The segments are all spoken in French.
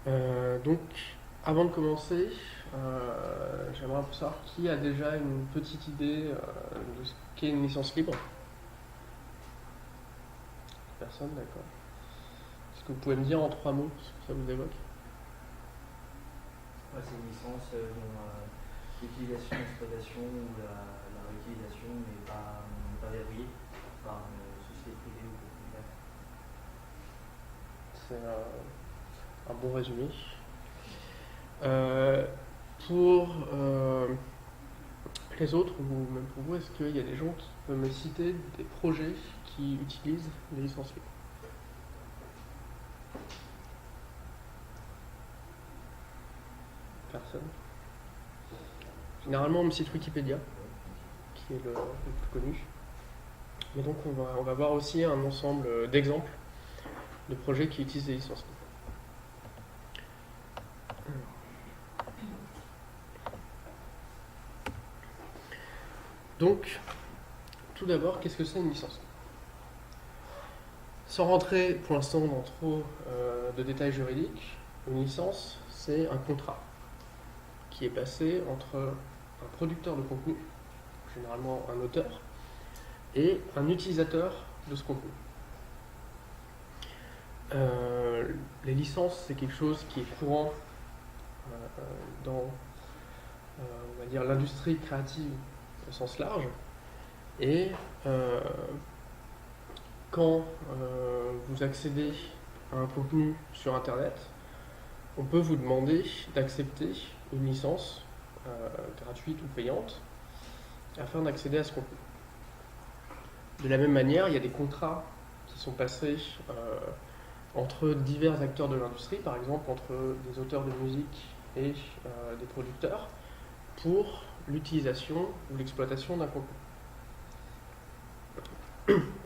Donc, avant de commencer, j'aimerais un peu savoir qui a déjà une petite idée de ce qu'est une licence libre. Personne, d'accord. Est-ce que vous pouvez me dire en 3 mots ce que ça vous évoque? Ouais, c'est une licence dont l'utilisation, l'exploitation ou la réutilisation n'est pas verrouillée par une société privée ou propriétaire. C'est un bon résumé. Euh, pour les autres, ou même pour vous, est-ce qu'il y a des gens qui peuvent me citer des projets qui utilisent les licences libres? Personne. Généralement, on me cite Wikipédia, qui est le plus connu. Mais donc, on va voir aussi un ensemble d'exemples de projets qui utilisent des licences libres. Donc, tout d'abord, qu'est-ce que c'est une licence libre? Sans rentrer pour l'instant dans trop de détails juridiques, une licence, c'est un contrat qui est passé entre un producteur de contenu, généralement un auteur, et un utilisateur de ce contenu. Les licences, c'est quelque chose qui est courant dans on va dire l'industrie créative au sens large. Et quand vous accédez à un contenu sur Internet, on peut vous demander d'accepter une licence gratuite ou payante afin d'accéder à ce contenu. De la même manière, il y a des contrats qui sont passés entre divers acteurs de l'industrie, par exemple entre des auteurs de musique et des producteurs, pour l'utilisation ou l'exploitation d'un contenu.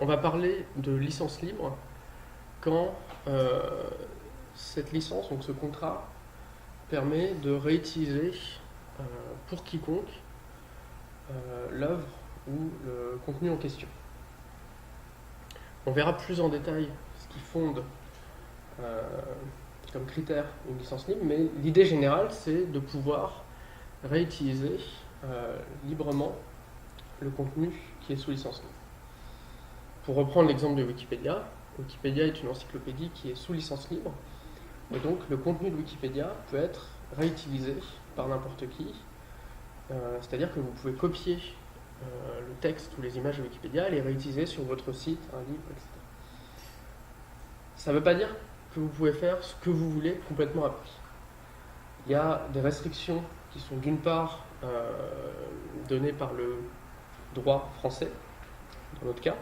On va parler de licence libre quand cette licence, donc ce contrat, permet de réutiliser pour quiconque l'œuvre ou le contenu en question. On verra plus en détail ce qui fonde comme critère une licence libre, mais l'idée générale, c'est de pouvoir réutiliser librement le contenu qui est sous licence libre. Pour reprendre l'exemple de Wikipédia, Wikipédia est une encyclopédie qui est sous licence libre, et donc le contenu de Wikipédia peut être réutilisé par n'importe qui, c'est-à-dire que vous pouvez copier le texte ou les images de Wikipédia et les réutiliser sur votre site, un livre, etc. Ça ne veut pas dire que vous pouvez faire ce que vous voulez complètement à prix. Il y a des restrictions qui sont d'une part données par le droit français, dans notre cas,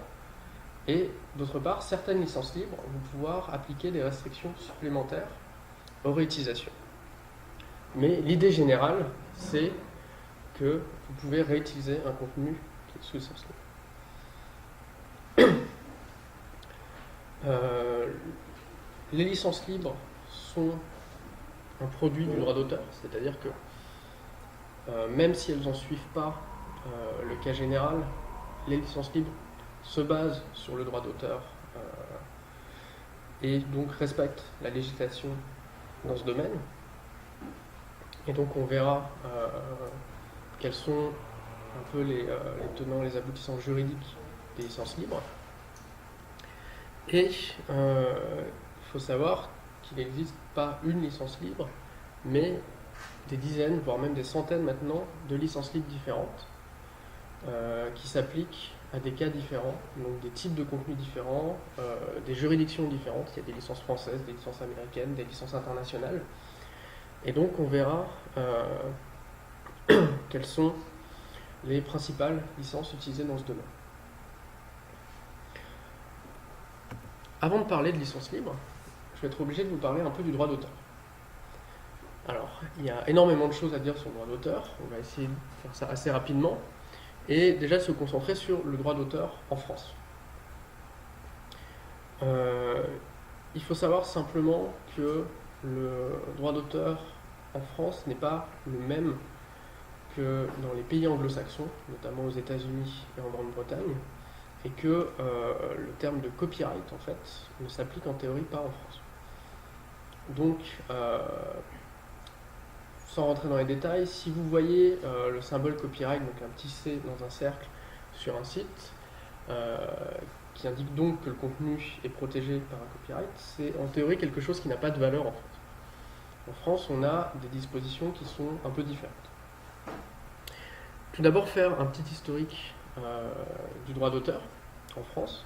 et d'autre part, certaines licences libres vont pouvoir appliquer des restrictions supplémentaires aux réutilisations. Mais l'idée générale, c'est que vous pouvez réutiliser un contenu qui est sous licence libre. Les licences libres sont un produit du droit d'auteur, c'est-à-dire que même si elles n'en suivent pas le cas général, les licences libres se basent sur le droit d'auteur et donc respectent la législation dans ce domaine. Et donc on verra quels sont un peu les tenants, les aboutissants juridiques des licences libres. Et il faut savoir qu'il n'existe pas une licence libre, mais des dizaines, voire même des centaines maintenant, de licences libres différentes qui s'appliquent à des cas différents, donc des types de contenus différents, des juridictions différentes. Il y a des licences françaises, des licences américaines, des licences internationales. Et donc on verra quelles sont les principales licences utilisées dans ce domaine. Avant de parler de licence libre, je vais être obligé de vous parler un peu du droit d'auteur. Alors, il y a énormément de choses à dire sur le droit d'auteur, on va essayer de faire ça assez rapidement, et déjà se concentrer sur le droit d'auteur en France. Il faut savoir simplement que le droit d'auteur en France n'est pas le même que dans les pays anglo-saxons, notamment aux États-Unis et en Grande-Bretagne, et que le terme de copyright en fait ne s'applique en théorie pas en France. Donc, sans rentrer dans les détails, si vous voyez le symbole copyright, donc un petit C dans un cercle sur un site, qui indique donc que le contenu est protégé par un copyright, c'est en théorie quelque chose qui n'a pas de valeur en France. En France, on a des dispositions qui sont un peu différentes. Tout d'abord, faire un petit historique du droit d'auteur en France.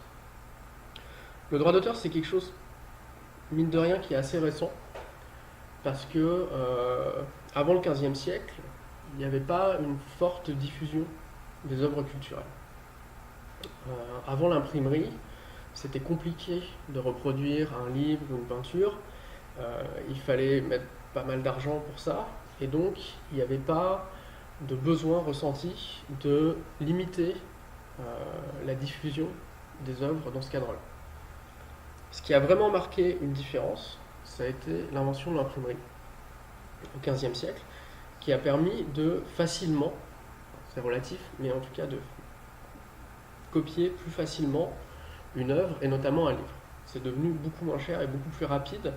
Le droit d'auteur, c'est quelque chose, mine de rien, qui est assez récent, parce que avant le XVe siècle, il n'y avait pas une forte diffusion des œuvres culturelles. Avant l'imprimerie, c'était compliqué de reproduire un livre ou une peinture. Il fallait mettre pas mal d'argent pour ça, et donc il n'y avait pas de besoin ressenti de limiter la diffusion des œuvres dans ce cadre-là. Ce qui a vraiment marqué une différence, ça a été l'invention de l'imprimerie au XVe siècle, qui a permis de facilement, c'est relatif, mais en tout cas de copier plus facilement une œuvre et notamment un livre. C'est devenu beaucoup moins cher et beaucoup plus rapide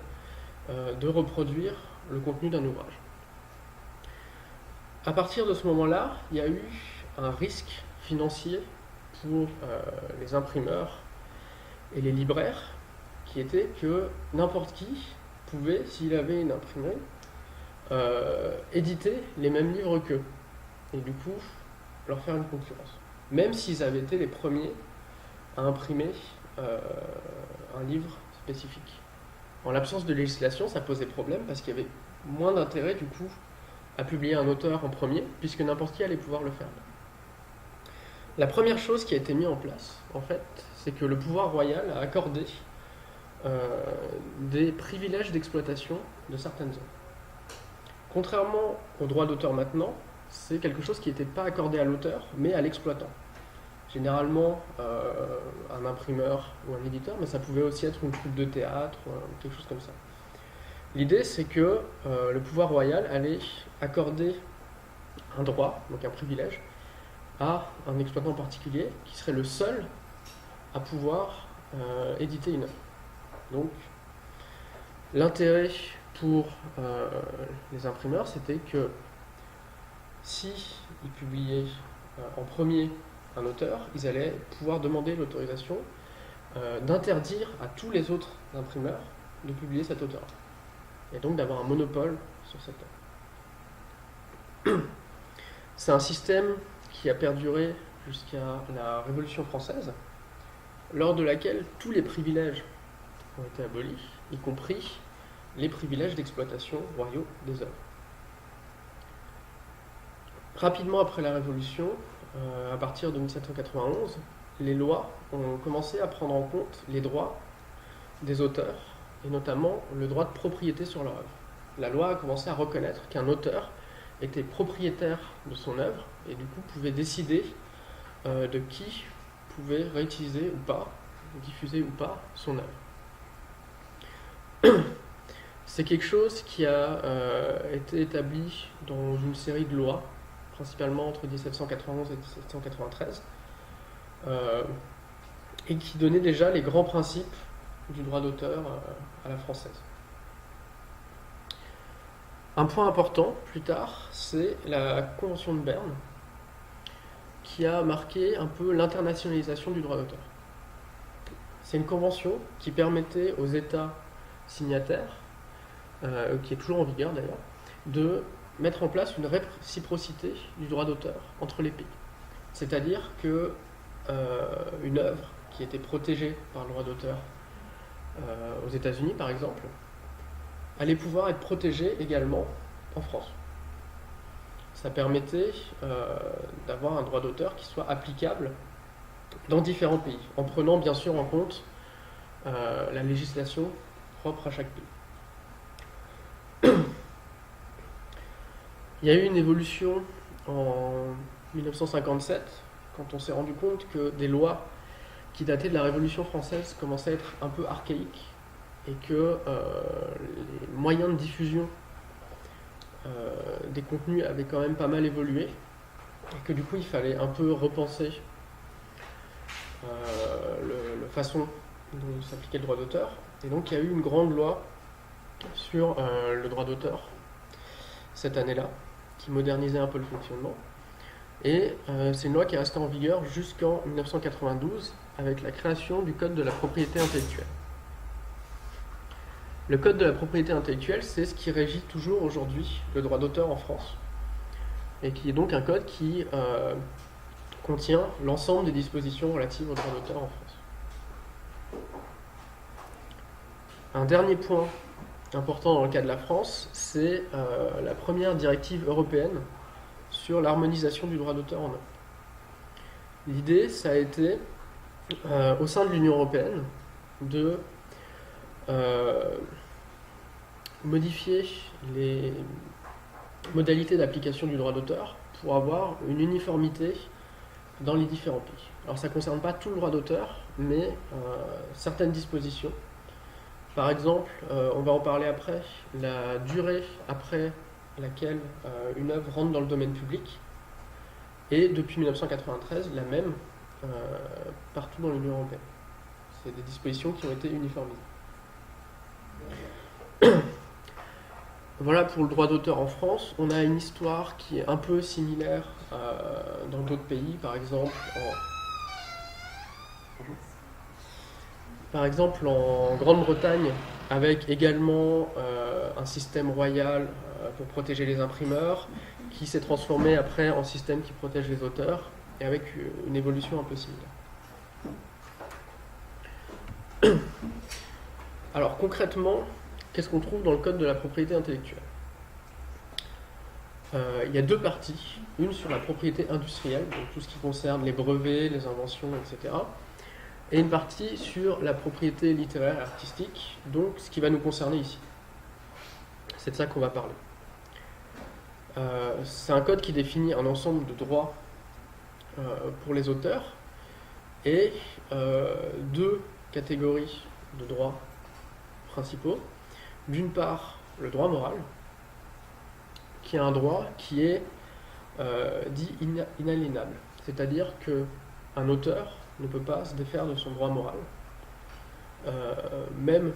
de reproduire le contenu d'un ouvrage. À partir de ce moment-là, il y a eu un risque financier pour les imprimeurs et les libraires, qui était que n'importe qui pouvait, s'il avait une imprimerie, éditer les mêmes livres qu'eux, et du coup leur faire une concurrence, même s'ils avaient été les premiers à imprimer un livre spécifique. En l'absence de législation, ça posait problème parce qu'il y avait moins d'intérêt du coup à publier un auteur en premier, puisque n'importe qui allait pouvoir le faire. La première chose qui a été mise en place, en fait, c'est que le pouvoir royal a accordé des privilèges d'exploitation de certaines œuvres. Contrairement au droit d'auteur maintenant, c'est quelque chose qui n'était pas accordé à l'auteur, mais à l'exploitant. Généralement, un imprimeur ou un éditeur, mais ça pouvait aussi être une troupe de théâtre, quelque chose comme ça. L'idée, c'est que le pouvoir royal allait accorder un droit, donc un privilège, à un exploitant particulier qui serait le seul à pouvoir éditer une œuvre. Donc, l'intérêt pour les imprimeurs, c'était que si ils publiaient en premier un auteur, ils allaient pouvoir demander l'autorisation d'interdire à tous les autres imprimeurs de publier cet auteur, et donc d'avoir un monopole sur cette œuvre. C'est un système qui a perduré jusqu'à la Révolution française, lors de laquelle tous les privilèges ont été abolis, y compris les privilèges d'exploitation royaux des œuvres. Rapidement après la Révolution, à partir de 1791, les lois ont commencé à prendre en compte les droits des auteurs, et notamment le droit de propriété sur leur œuvre. La loi a commencé à reconnaître qu'un auteur était propriétaire de son œuvre, et du coup pouvait décider de qui pouvait réutiliser ou pas, diffuser ou pas son œuvre. C'est quelque chose qui a été établi dans une série de lois, principalement entre 1791 et 1793, et qui donnait déjà les grands principes du droit d'auteur à la française. Un point important, plus tard, c'est la Convention de Berne, qui a marqué un peu l'internationalisation du droit d'auteur. C'est une convention qui permettait aux États signataires, qui est toujours en vigueur d'ailleurs, de mettre en place une réciprocité du droit d'auteur entre les pays. C'est-à-dire que une œuvre qui était protégée par le droit d'auteur aux États-Unis, par exemple, allait pouvoir être protégée également en France. Ça permettait d'avoir un droit d'auteur qui soit applicable dans différents pays, en prenant bien sûr en compte la législation propre à chaque pays. Il y a eu une évolution en 1957, quand on s'est rendu compte que des lois qui dataient de la Révolution française commençaient à être un peu archaïques, et que les moyens de diffusion des contenus avaient quand même pas mal évolué, et que du coup il fallait un peu repenser la façon dont s'appliquait le droit d'auteur. Et donc il y a eu une grande loi sur le droit d'auteur cette année-là, qui modernisait un peu le fonctionnement. Et c'est une loi qui est restée en vigueur jusqu'en 1992 avec la création du Code de la propriété intellectuelle. Le Code de la propriété intellectuelle, c'est ce qui régit toujours aujourd'hui le droit d'auteur en France, et qui est donc un code qui contient l'ensemble des dispositions relatives au droit d'auteur en France. Un dernier point important dans le cas de la France, c'est la première directive européenne sur l'harmonisation du droit d'auteur en Europe. L'idée, ça a été, au sein de l'Union européenne, de modifier les modalités d'application du droit d'auteur pour avoir une uniformité dans les différents pays. Alors ça ne concerne pas tout le droit d'auteur, mais certaines dispositions. Par exemple, on va en parler après, la durée après laquelle une œuvre rentre dans le domaine public est depuis 1993 la même partout dans l'Union européenne. C'est des dispositions qui ont été uniformisées. Voilà pour le droit d'auteur en France. On a une histoire qui est un peu similaire dans d'autres pays, par exemple en Grande-Bretagne, avec également un système royal pour protéger les imprimeurs, qui s'est transformé après en système qui protège les auteurs, et avec une évolution un peu similaire. Alors concrètement, qu'est-ce qu'on trouve dans le Code de la propriété intellectuelle ? Il y a deux parties, une sur la propriété industrielle, donc tout ce qui concerne les brevets, les inventions, etc., et une partie sur la propriété littéraire et artistique, donc ce qui va nous concerner ici. C'est de ça qu'on va parler. C'est un code qui définit un ensemble de droits pour les auteurs et deux catégories de droits principaux. D'une part, le droit moral, qui est un droit qui est dit inaliénable, c'est-à-dire qu'un auteur ne peut pas se défaire de son droit moral, même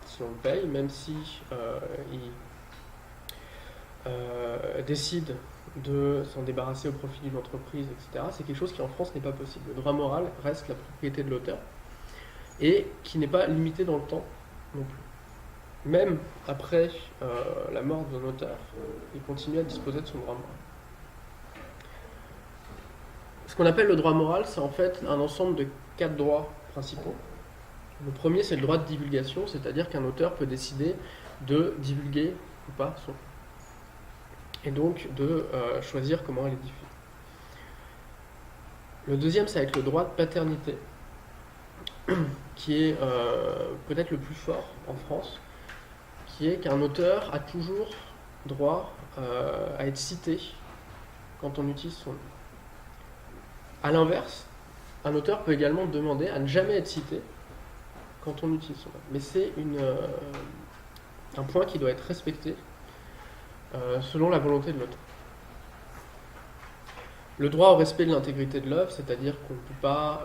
si on le paye, même si il décide de s'en débarrasser au profit d'une entreprise, etc. C'est quelque chose qui en France n'est pas possible. Le droit moral reste la propriété de l'auteur et qui n'est pas limité dans le temps non plus. Même après la mort d'un auteur, il continue à disposer de son droit moral. Ce qu'on appelle le droit moral, c'est en fait un ensemble de 4 droits principaux. Le premier, c'est le droit de divulgation, c'est-à-dire qu'un auteur peut décider de divulguer ou pas son œuvre, et donc de choisir comment elle est diffusée. Le deuxième, ça va être le droit de paternité, qui est peut-être le plus fort en France, qui est qu'un auteur a toujours droit à être cité quand on utilise son nom. A l'inverse, un auteur peut également demander à ne jamais être cité quand on utilise son nom. Mais c'est un point qui doit être respecté selon la volonté de l'auteur. Le droit au respect de l'intégrité de l'œuvre, c'est-à-dire qu'on ne peut pas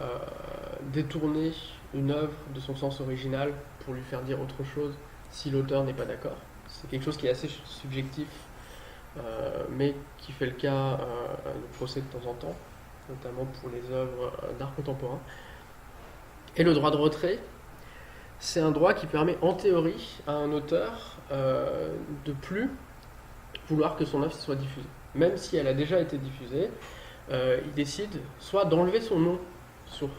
détourner une œuvre de son sens original pour lui faire dire autre chose si l'auteur n'est pas d'accord. C'est quelque chose qui est assez subjectif, mais qui fait le cas de procès de temps en temps, notamment pour les œuvres d'art contemporain. Et le droit de retrait, c'est un droit qui permet en théorie à un auteur de plus vouloir que son œuvre soit diffusée. Même si elle a déjà été diffusée, il décide soit d'enlever son nom sur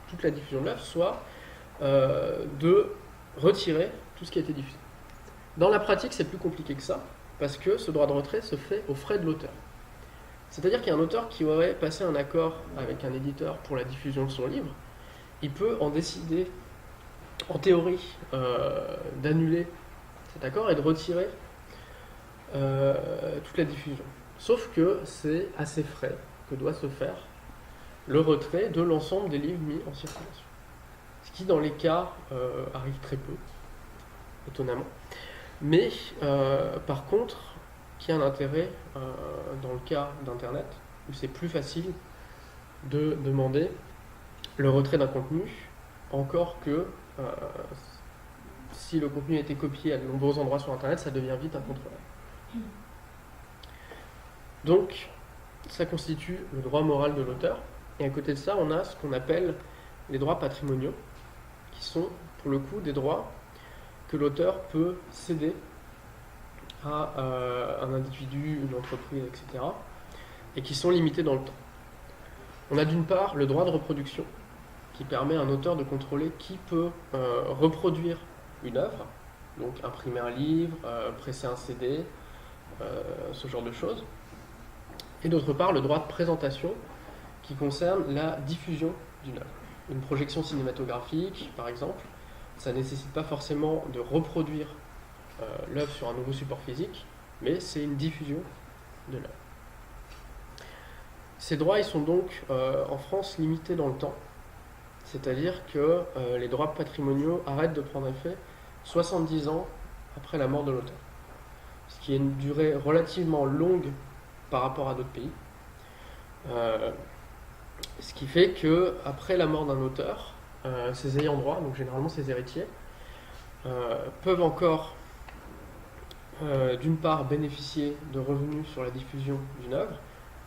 toute la diffusion de l'œuvre, soit de retirer tout ce qui a été diffusé. Dans la pratique, c'est plus compliqué que ça, parce que ce droit de retrait se fait aux frais de l'auteur. C'est-à-dire qu'il y a un auteur qui aurait passé un accord avec un éditeur pour la diffusion de son livre, il peut en décider, en théorie, d'annuler cet accord et de retirer toute la diffusion. Sauf que c'est à ses frais que doit se faire le retrait de l'ensemble des livres mis en circulation. Ce qui, dans les cas, arrive très peu, étonnamment. Mais, par contre, qui a un intérêt dans le cas d'Internet, où c'est plus facile de demander le retrait d'un contenu, encore que si le contenu a été copié à de nombreux endroits sur Internet, ça devient vite incontrôlable. Donc, ça constitue le droit moral de l'auteur. Et à côté de ça, on a ce qu'on appelle les droits patrimoniaux, qui sont pour le coup des droits que l'auteur peut céder à un individu, une entreprise, etc., et qui sont limités dans le temps. On a d'une part le droit de reproduction, qui permet à un auteur de contrôler qui peut reproduire une œuvre, donc imprimer un livre, presser un CD, ce genre de choses. Et d'autre part, le droit de présentation, qui concerne la diffusion d'une œuvre. Une projection cinématographique, par exemple, ça ne nécessite pas forcément de reproduire l'œuvre sur un nouveau support physique, mais c'est une diffusion de l'œuvre. Ces droits, ils sont donc en France limités dans le temps, c'est-à-dire que les droits patrimoniaux arrêtent de prendre effet 70 ans après la mort de l'auteur, ce qui est une durée relativement longue par rapport à d'autres pays. Ce qui fait que après la mort d'un auteur, ses ayants droit, donc généralement ses héritiers, peuvent encore d'une part bénéficier de revenus sur la diffusion d'une œuvre,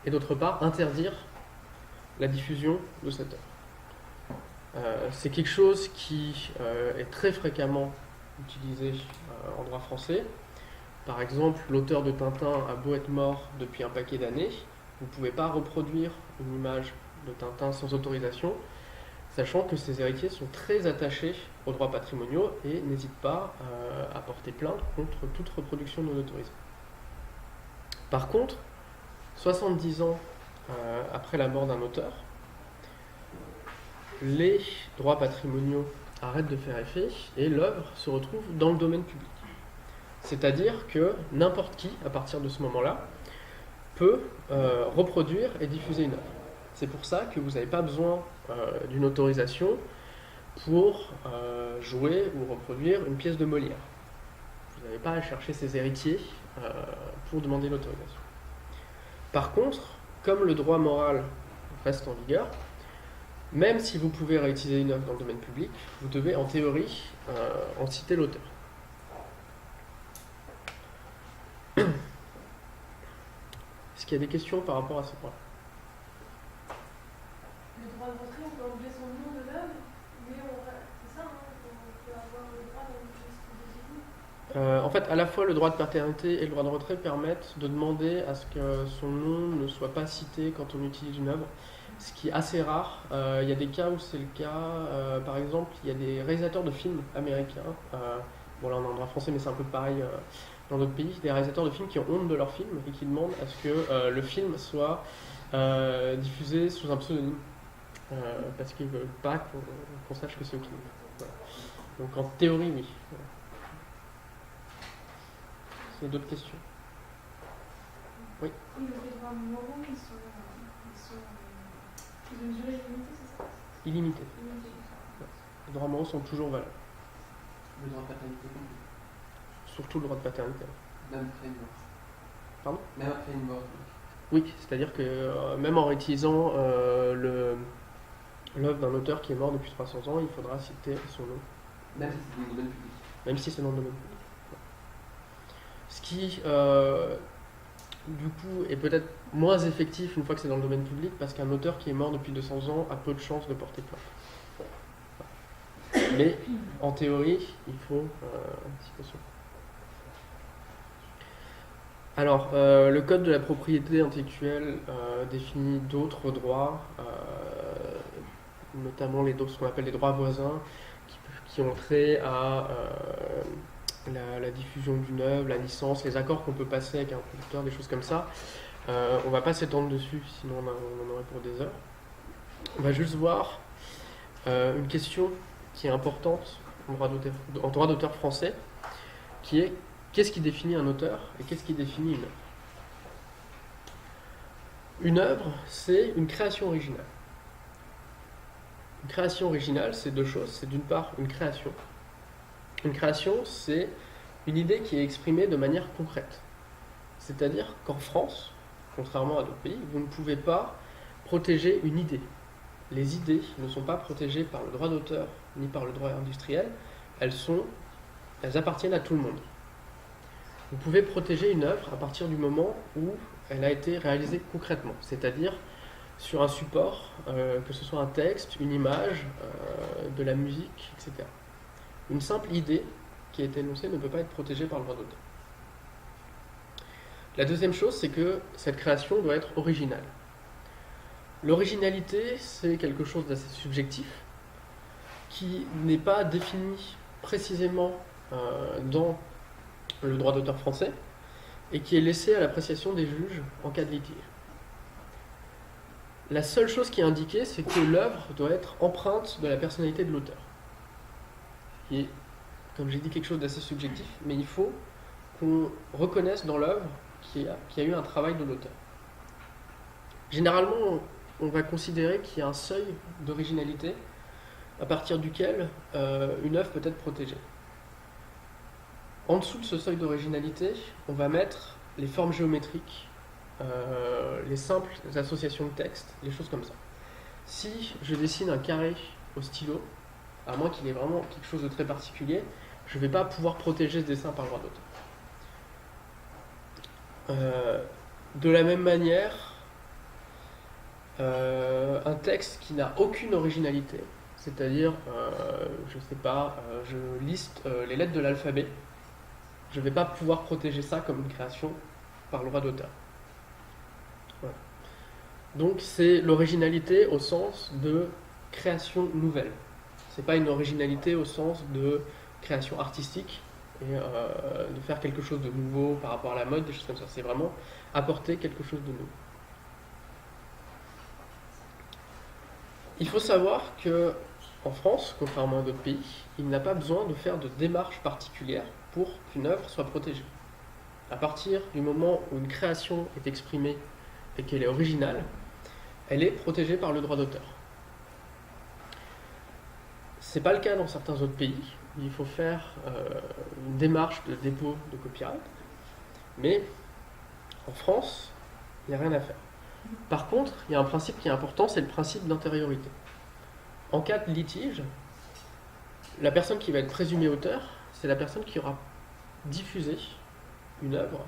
et d'autre part interdire la diffusion de cette œuvre. C'est quelque chose qui est très fréquemment utilisé en droit français. Par exemple, l'auteur de Tintin a beau être mort depuis un paquet d'années, vous ne pouvez pas reproduire une image de Tintin sans autorisation, sachant que ses héritiers sont très attachés aux droits patrimoniaux et n'hésitent pas à porter plainte contre toute reproduction non autorisée. Par contre, 70 ans après la mort d'un auteur, les droits patrimoniaux arrêtent de faire effet et l'œuvre se retrouve dans le domaine public. C'est-à-dire que n'importe qui, à partir de ce moment-là, peut reproduire et diffuser une œuvre. C'est pour ça que vous n'avez pas besoin d'une autorisation pour jouer ou reproduire une pièce de Molière. Vous n'avez pas à chercher ses héritiers pour demander l'autorisation. Par contre, comme le droit moral reste en vigueur, même si vous pouvez réutiliser une œuvre dans le domaine public, vous devez en théorie en citer l'auteur. Est-ce qu'il y a des questions par rapport à ce point? Le droit de retrait, on peut enlever son nom de l'œuvre, mais c'est ça, on peut avoir le droit d'enlever ce que vous disiez. En fait, à la fois le droit de paternité et le droit de retrait permettent de demander à ce que son nom ne soit pas cité quand on utilise une œuvre, ce qui est assez rare. Il y a des cas où c'est le cas. Par exemple, il y a des réalisateurs de films américains. Bon, là on est en droit français, mais c'est un peu pareil dans d'autres pays. Des réalisateurs de films qui ont honte de leur film et qui demandent à ce que le film soit diffusé sous un pseudonyme. Parce qu'ils ne veulent pas qu'on sache que c'est eux qui. Voilà. Donc en théorie, oui. Voilà. Est-ce qu'il y a d'autres questions? Oui. Oui, les droits moraux, ils ont une durée limitée, c'est ça? Illimité. Les droits moraux sont toujours valables. Le droit de paternité non plus. Surtout le droit de paternité. Même après une mort. Pardon? Même après une mort. Oui, c'est-à-dire que même en réutilisant l'œuvre d'un auteur qui est mort depuis 300 ans, il faudra citer son nom. Même si c'est dans le domaine public. Même si c'est dans le domaine public. Ce qui, du coup, est peut-être moins effectif une fois que c'est dans le domaine public, parce qu'un auteur qui est mort depuis 200 ans a peu de chances de porter plainte. Mais, en théorie, il faut citation. Alors, le code de la propriété intellectuelle définit d'autres droits, notamment ce qu'on appelle les droits voisins, qui ont trait à la diffusion d'une œuvre, la licence, les accords qu'on peut passer avec un producteur, des choses comme ça. On ne va pas s'étendre dessus, sinon on en aurait pour des heures. On va juste voir une question qui est importante en droit d'auteur français, qui est: qu'est-ce qui définit un auteur et qu'est-ce qui définit une œuvre? Une œuvre, c'est une création originale. Une création originale, c'est deux choses. C'est d'une part une création. Une création, c'est une idée qui est exprimée de manière concrète. C'est-à-dire qu'en France, contrairement à d'autres pays, vous ne pouvez pas protéger une idée. Les idées ne sont pas protégées par le droit d'auteur ni par le droit industriel. Elles sont elles appartiennent à tout le monde. Vous pouvez protéger une œuvre à partir du moment où elle a été réalisée concrètement, c'est-à-dire sur un support, que ce soit un texte, une image, de la musique, etc. Une simple idée qui a été énoncée ne peut pas être protégée par le droit d'auteur. La deuxième chose, c'est que cette création doit être originale. L'originalité, c'est quelque chose d'assez subjectif, qui n'est pas défini précisément dans le droit d'auteur français, et qui est laissé à l'appréciation des juges en cas de litige. La seule chose qui est indiquée, c'est que l'œuvre doit être empreinte de la personnalité de l'auteur. Qui est, comme j'ai dit, quelque chose d'assez subjectif, mais il faut qu'on reconnaisse dans l'œuvre qu'il y a eu un travail de l'auteur. Généralement, on va considérer qu'il y a un seuil d'originalité à partir duquel une œuvre peut être protégée. En dessous de ce seuil d'originalité, on va mettre les formes géométriques, les simples associations de textes, les choses comme ça. Si je dessine un carré au stylo, à moins qu'il ait vraiment quelque chose de très particulier, je ne vais pas pouvoir protéger ce dessin par le droit d'auteur. De la même manière, un texte qui n'a aucune originalité, c'est-à-dire, je ne sais pas, je liste les lettres de l'alphabet, je ne vais pas pouvoir protéger ça comme une création par le droit d'auteur. Voilà. Donc c'est l'originalité au sens de création nouvelle. C'est pas une originalité au sens de création artistique et de faire quelque chose de nouveau par rapport à la mode, des choses comme ça. C'est vraiment apporter quelque chose de nouveau. Il faut savoir que en France, contrairement à d'autres pays, il n'a pas besoin de faire de démarche particulière pour qu'une œuvre soit protégée. À partir du moment où une création est exprimée et qu'elle est originale, elle est protégée par le droit d'auteur. Ce n'est pas le cas dans certains autres pays, où il faut faire une démarche de dépôt de copyright, mais en France, il n'y a rien à faire. Par contre, il y a un principe qui est important, c'est le principe d'antériorité. En cas de litige, la personne qui va être présumée auteur, c'est la personne qui aura diffusé une œuvre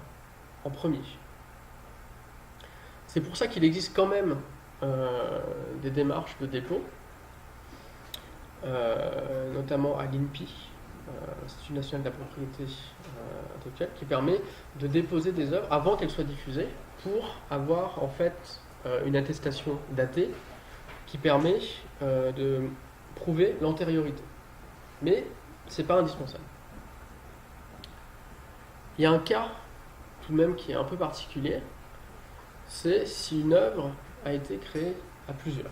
en premier. C'est pour ça qu'il existe quand même des démarches de dépôt, notamment à l'INPI, l'Institut national de la propriété intellectuelle, qui permet de déposer des œuvres avant qu'elles soient diffusées pour avoir en fait une attestation datée qui permet de prouver l'antériorité. Mais ce n'est pas indispensable. Il y a un cas tout de même qui est un peu particulier, c'est si une œuvre a été créée à plusieurs.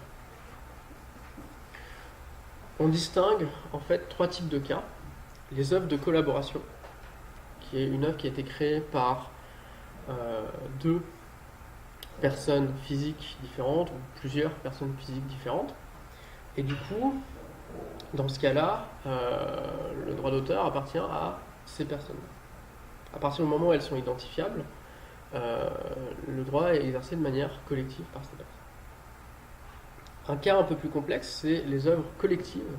On distingue en fait trois types de cas. Les œuvres de collaboration, qui est une œuvre qui a été créée par deux personnes physiques différentes, ou plusieurs personnes physiques différentes. Et du coup, dans ce cas-là, le droit d'auteur appartient à ces personnes. À partir du moment où elles sont identifiables, le droit est exercé de manière collective par ces personnes. Un cas un peu plus complexe, c'est les œuvres collectives.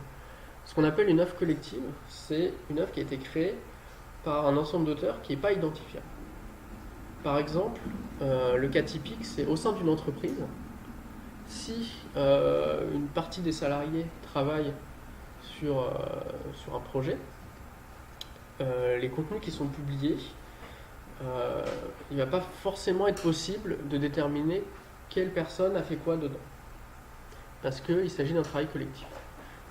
Ce qu'on appelle une œuvre collective, c'est une œuvre qui a été créée par un ensemble d'auteurs qui n'est pas identifiable. Par exemple, le cas typique, c'est au sein d'une entreprise, si une partie des salariés travaillent sur un projet, les contenus qui sont publiés, il ne va pas forcément être possible de déterminer quelle personne a fait quoi dedans. Parce qu'il s'agit d'un travail collectif.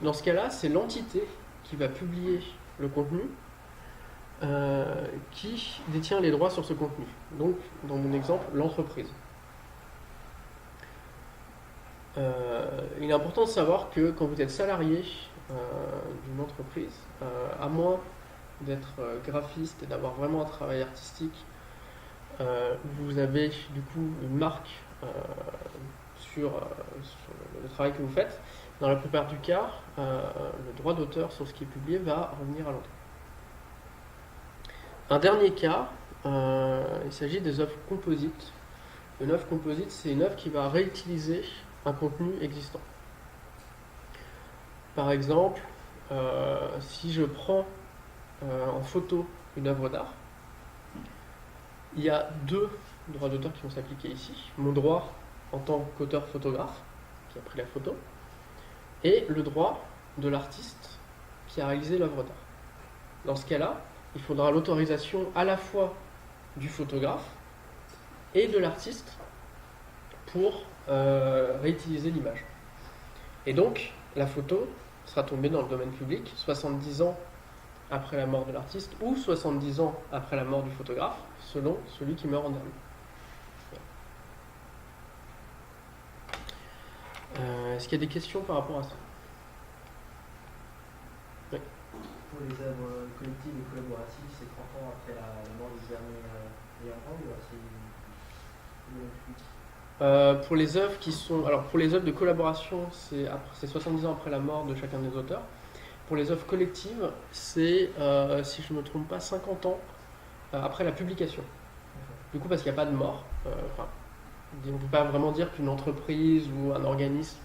Dans ce cas-là, c'est l'entité qui va publier le contenu qui détient les droits sur ce contenu. Donc, dans mon exemple, l'entreprise. Il est important de savoir que quand vous êtes salarié d'une entreprise, à moins d'être graphiste et d'avoir vraiment un travail artistique, vous avez du coup une marque sur le travail que vous faites. Dans la plupart du cas, le droit d'auteur sur ce qui est publié va revenir à l'auteur. Un dernier cas, il s'agit des œuvres composites. Une œuvre composite, c'est une œuvre qui va réutiliser un contenu existant. Par exemple, si je prends en photo une œuvre d'art, il y a deux droits d'auteur qui vont s'appliquer ici. Mon droit en tant qu'auteur photographe, qui a pris la photo, et le droit de l'artiste qui a réalisé l'œuvre d'art. Dans ce cas-là, il faudra l'autorisation à la fois du photographe et de l'artiste pour réutiliser l'image. Et donc, la photo sera tombée dans le domaine public 70 ans après la mort de l'artiste ou 70 ans après la mort du photographe, selon celui qui meurt en dernier. Est-ce qu'il y a des questions par rapport à ça? Oui. Pour les œuvres collectives et collaboratives, c'est 30 ans après la mort du dernier ayant droit ou c'est Pour les œuvres qui sont, alors pour les œuvres de collaboration, c'est 70 ans après la mort de chacun des auteurs. Pour les œuvres collectives, c'est, si je ne me trompe pas, 50 ans après la publication. Du coup, parce qu'il n'y a pas de mort, on ne peut pas vraiment dire qu'une entreprise ou un organisme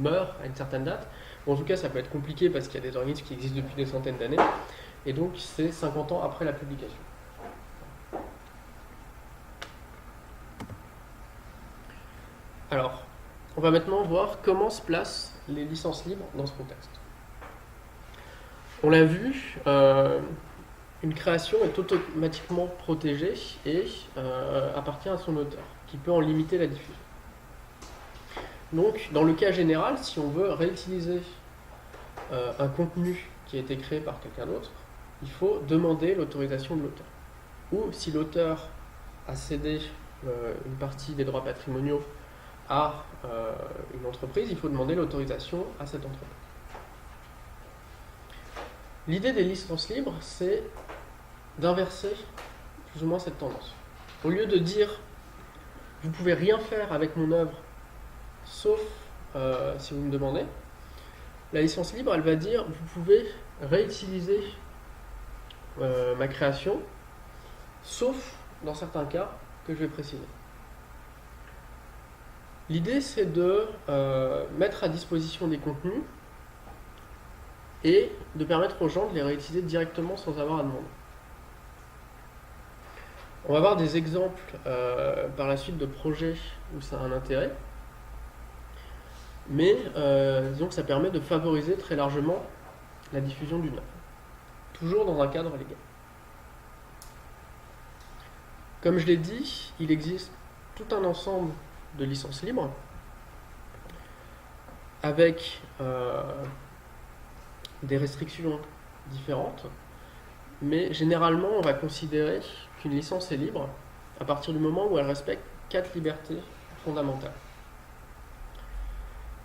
meurt à une certaine date. Bon, en tout cas, ça peut être compliqué parce qu'il y a des organismes qui existent depuis des centaines d'années. Et donc, c'est 50 ans après la publication. Alors, on va maintenant voir comment se placent les licences libres dans ce contexte. On l'a vu, une création est automatiquement protégée et appartient à son auteur, qui peut en limiter la diffusion. Donc, dans le cas général, si on veut réutiliser un contenu qui a été créé par quelqu'un d'autre, il faut demander l'autorisation de l'auteur. Ou si l'auteur a cédé une partie des droits patrimoniaux à une entreprise, il faut demander l'autorisation à cette entreprise. L'idée des licences libres, c'est d'inverser plus ou moins cette tendance. Au lieu de dire « vous pouvez rien faire avec mon œuvre, sauf si vous me demandez », la licence libre, elle va dire « vous pouvez réutiliser ma création, sauf dans certains cas que je vais préciser ». L'idée, c'est de mettre à disposition des contenus et de permettre aux gens de les réutiliser directement sans avoir à demander. On va voir des exemples par la suite de projets où ça a un intérêt, mais disons que ça permet de favoriser très largement la diffusion d'une œuvre, toujours dans un cadre légal. Comme je l'ai dit, il existe tout un ensemble de licences libres avec des restrictions différentes, mais généralement on va considérer qu'une licence est libre à partir du moment où elle respecte 4 libertés fondamentales.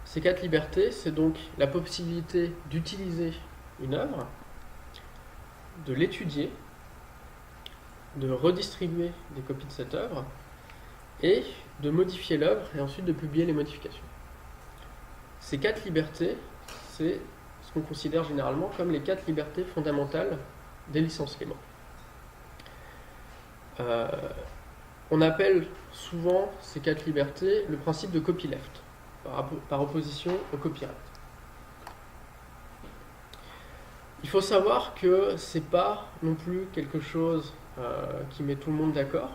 Ces 4 libertés, c'est donc la possibilité d'utiliser une œuvre, de l'étudier, de redistribuer des copies de cette œuvre et de modifier l'œuvre et ensuite de publier les modifications. Ces 4 libertés, c'est ce qu'on considère généralement comme les 4 libertés fondamentales des licences libres. On appelle souvent ces 4 libertés le principe de copyleft, par opposition au copyright. Il faut savoir que ce n'est pas non plus quelque chose qui met tout le monde d'accord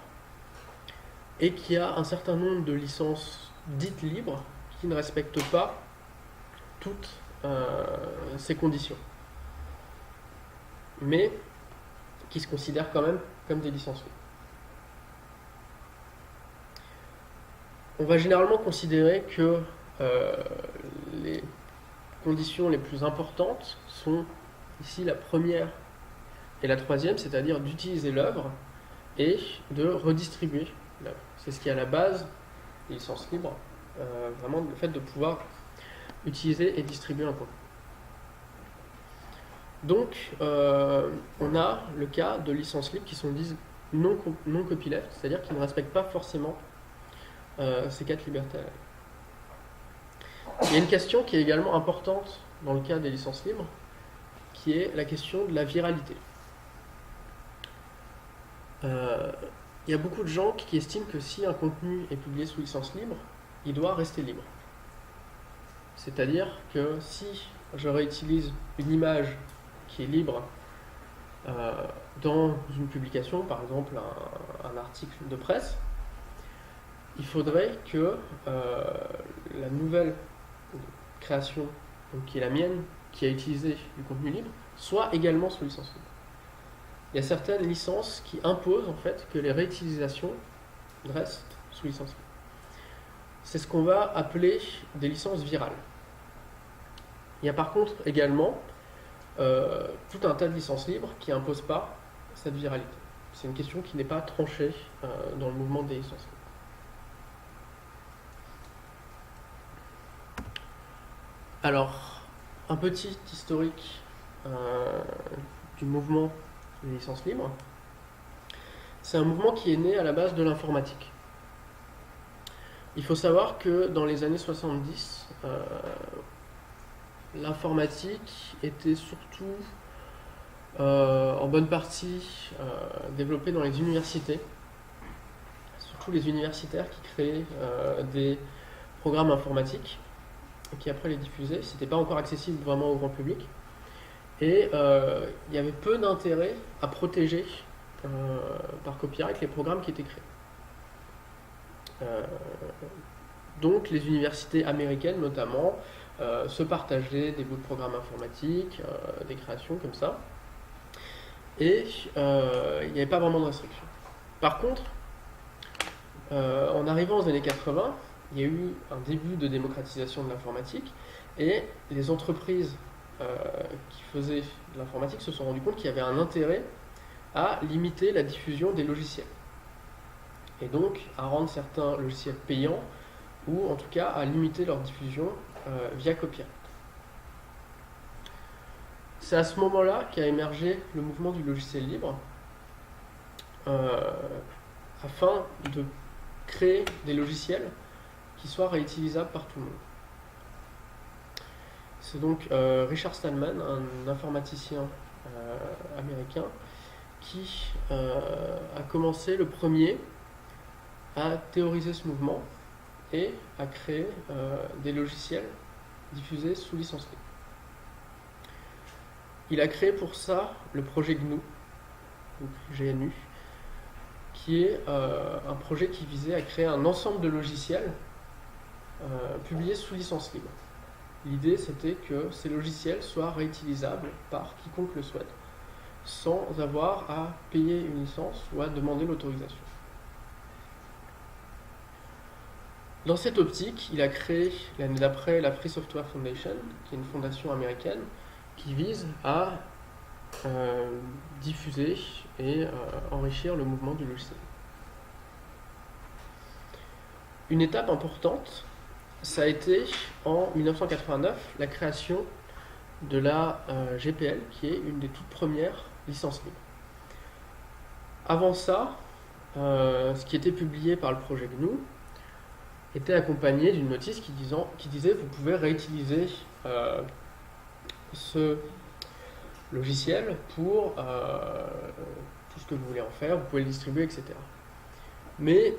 et qu'il y a un certain nombre de licences dites libres qui ne respectent pas toutes ces conditions, mais qui se considèrent quand même comme des licences libres. On va généralement considérer que les conditions les plus importantes sont ici la première et la troisième, c'est-à-dire d'utiliser l'œuvre et de redistribuer l'œuvre. C'est ce qui est à la base des licences libres, vraiment le fait de pouvoir utiliser et distribuer un contenu. Donc, on a le cas de licences libres qui sont dites non copyleft, c'est-à-dire qui ne respectent pas forcément ces 4 libertés. Il y a une question qui est également importante dans le cas des licences libres, qui est la question de la viralité. Il y a beaucoup de gens qui estiment que si un contenu est publié sous licence libre, il doit rester libre. C'est-à-dire que si je réutilise une image qui est libre dans une publication, par exemple un article de presse, il faudrait que la nouvelle création, donc qui est la mienne, qui a utilisé du contenu libre, soit également sous licence libre. Il y a certaines licences qui imposent en fait que les réutilisations restent sous licence libre. C'est ce qu'on va appeler des licences virales. Il y a par contre également tout un tas de licences libres qui n'imposent pas cette viralité. C'est une question qui n'est pas tranchée dans le mouvement des licences libres. Alors, un petit historique du mouvement des licences libres. C'est un mouvement qui est né à la base de l'informatique. Il faut savoir que dans les années 70, l'informatique était surtout en bonne partie développée dans les universités, surtout les universitaires qui créaient des programmes informatiques et qui après les diffusaient. C'était pas encore accessible vraiment au grand public et il y avait peu d'intérêt à protéger par copyright les programmes qui étaient créés. Donc les universités américaines notamment se partageaient des bouts de programmes informatiques, des créations comme ça, et il n'y avait pas vraiment de restriction. Par contre, en arrivant aux années 80, il y a eu un début de démocratisation de l'informatique et les entreprises qui faisaient de l'informatique se sont rendues compte qu'il y avait un intérêt à limiter la diffusion des logiciels et donc à rendre certains logiciels payants ou en tout cas à limiter leur diffusion via copyright. C'est à ce moment-là qu'a émergé le mouvement du logiciel libre afin de créer des logiciels qui soient réutilisables par tout le monde. C'est donc Richard Stallman, un informaticien américain, qui a commencé le premier à théoriser ce mouvement et à créer des logiciels diffusés sous licence libre. Il a créé pour ça le projet GNU, donc GNU, qui est un projet qui visait à créer un ensemble de logiciels publiés sous licence libre. L'idée, c'était que ces logiciels soient réutilisables par quiconque le souhaite, sans avoir à payer une licence ou à demander l'autorisation. Dans cette optique, il a créé l'année d'après la Free Software Foundation, qui est une fondation américaine qui vise à diffuser et enrichir le mouvement du logiciel. Une étape importante, ça a été en 1989 la création de la GPL, qui est une des toutes premières licences libres. Avant ça, ce qui était publié par le projet GNU était accompagné d'une notice qui disait vous pouvez réutiliser ce logiciel pour tout ce que vous voulez en faire, vous pouvez le distribuer, etc. Mais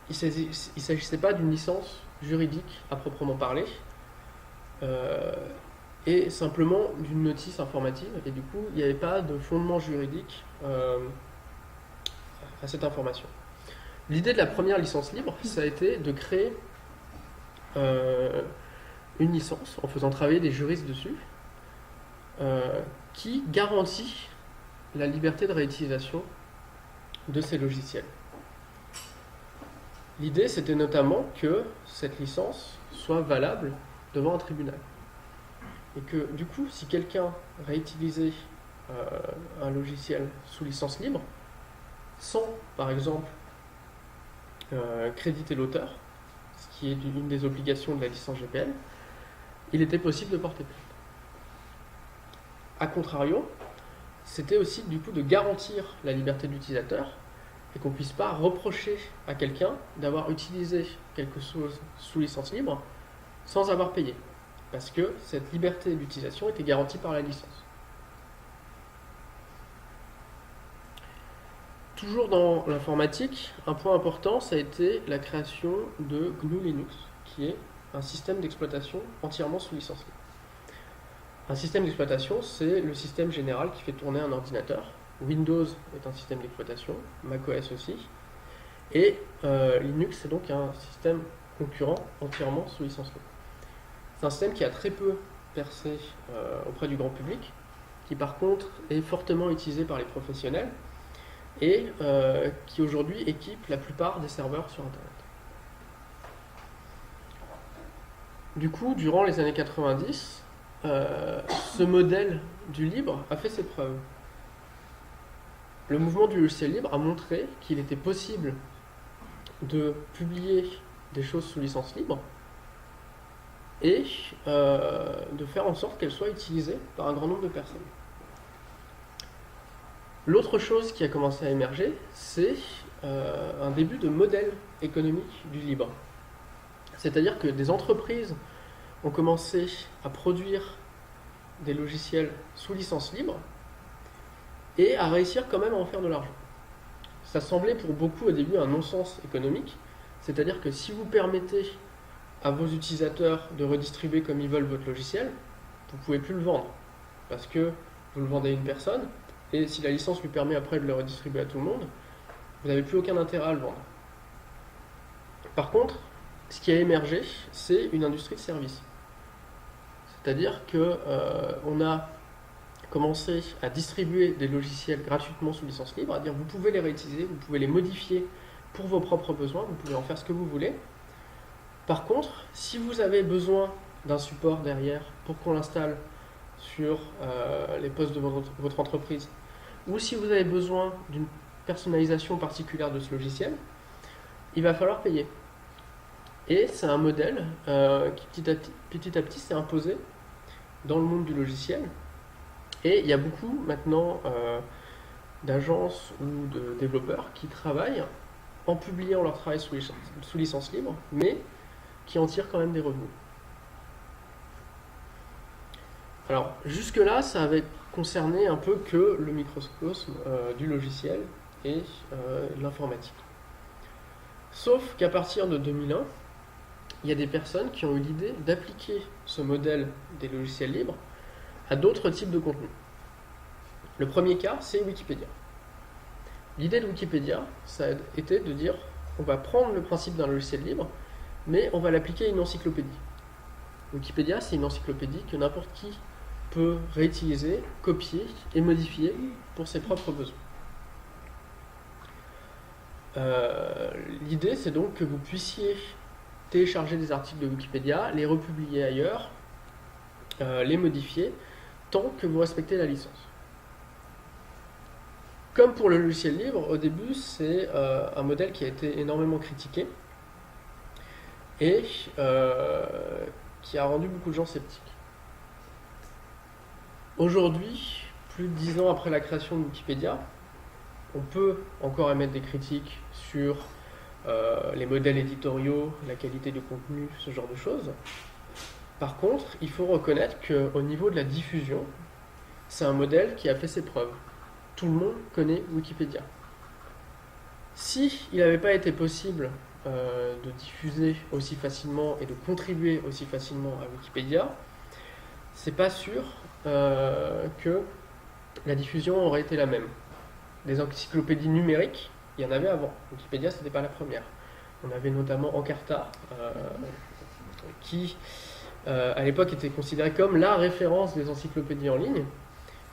il ne s'agissait pas d'une licence juridique à proprement parler, et simplement d'une notice informative, et du coup il n'y avait pas de fondement juridique à cette information. L'idée de la première licence libre, ça a été de créer une licence en faisant travailler des juristes dessus qui garantit la liberté de réutilisation de ces logiciels. L'idée, c'était notamment que cette licence soit valable devant un tribunal. Et que, du coup, si quelqu'un réutilisait un logiciel sous licence libre, sans, par exemple, créditer l'auteur, ce qui est une des obligations de la licence GPL, il était possible de porter plainte. A contrario, c'était aussi du coup de garantir la liberté de l'utilisateur et qu'on ne puisse pas reprocher à quelqu'un d'avoir utilisé quelque chose sous licence libre sans avoir payé, parce que cette liberté d'utilisation était garantie par la licence. Toujours dans l'informatique, un point important, ça a été la création de GNU Linux, qui est un système d'exploitation entièrement sous licence libre. Un système d'exploitation, c'est le système général qui fait tourner un ordinateur. Windows est un système d'exploitation, macOS aussi. Et Linux est donc un système concurrent entièrement sous licence libre. C'est un système qui a très peu percé auprès du grand public, qui par contre est fortement utilisé par les professionnels et qui aujourd'hui équipe la plupart des serveurs sur Internet. Du coup, durant les années 90, ce modèle du libre a fait ses preuves. Le mouvement du logiciel libre a montré qu'il était possible de publier des choses sous licence libre et de faire en sorte qu'elles soient utilisées par un grand nombre de personnes. L'autre chose qui a commencé à émerger, c'est un début de modèle économique du libre. C'est-à-dire que des entreprises ont commencé à produire des logiciels sous licence libre et à réussir quand même à en faire de l'argent. Ça semblait pour beaucoup au début un non-sens économique, c'est-à-dire que si vous permettez à vos utilisateurs de redistribuer comme ils veulent votre logiciel, vous ne pouvez plus le vendre, parce que vous le vendez à une personne, et si la licence lui permet après de le redistribuer à tout le monde, vous n'avez plus aucun intérêt à le vendre. Par contre, ce qui a émergé, c'est une industrie de services. C'est-à-dire qu'on a commencé à distribuer des logiciels gratuitement sous licence libre, à dire vous pouvez les réutiliser, vous pouvez les modifier pour vos propres besoins, vous pouvez en faire ce que vous voulez. Par contre, si vous avez besoin d'un support derrière pour qu'on l'installe sur les postes de votre entreprise, ou si vous avez besoin d'une personnalisation particulière de ce logiciel, il va falloir payer. Et c'est un modèle qui petit à petit s'est imposé dans le monde du logiciel. Et il y a beaucoup maintenant d'agences ou de développeurs qui travaillent en publiant leur travail sous licence libre, mais qui en tirent quand même des revenus. Alors, jusque-là, ça avait concerné un peu que le microcosme du logiciel et de l'informatique. Sauf qu'à partir de 2001, il y a des personnes qui ont eu l'idée d'appliquer ce modèle des logiciels libres à d'autres types de contenus. Le premier cas, c'est Wikipédia. L'idée de Wikipédia, ça a été de dire on va prendre le principe d'un logiciel libre, mais on va l'appliquer à une encyclopédie. Wikipédia, c'est une encyclopédie que n'importe qui peut réutiliser, copier et modifier pour ses propres besoins. L'idée, c'est donc que vous puissiez télécharger des articles de Wikipédia, les republier ailleurs, les modifier, tant que vous respectez la licence. Comme pour le logiciel libre, au début, c'est un modèle qui a été énormément critiqué et qui a rendu beaucoup de gens sceptiques. Aujourd'hui, plus de 10 ans après la création de Wikipédia, on peut encore émettre des critiques sur les modèles éditoriaux, la qualité du contenu, ce genre de choses. Par contre, il faut reconnaître qu'au niveau de la diffusion, c'est un modèle qui a fait ses preuves. Tout le monde connaît Wikipédia. Si il n'avait pas été possible de diffuser aussi facilement et de contribuer aussi facilement à Wikipédia, c'est pas sûr que la diffusion aurait été la même. Des encyclopédies numériques, il y en avait avant. Wikipédia, ce n'était pas la première. On avait notamment Encarta, qui à l'époque était considéré comme la référence des encyclopédies en ligne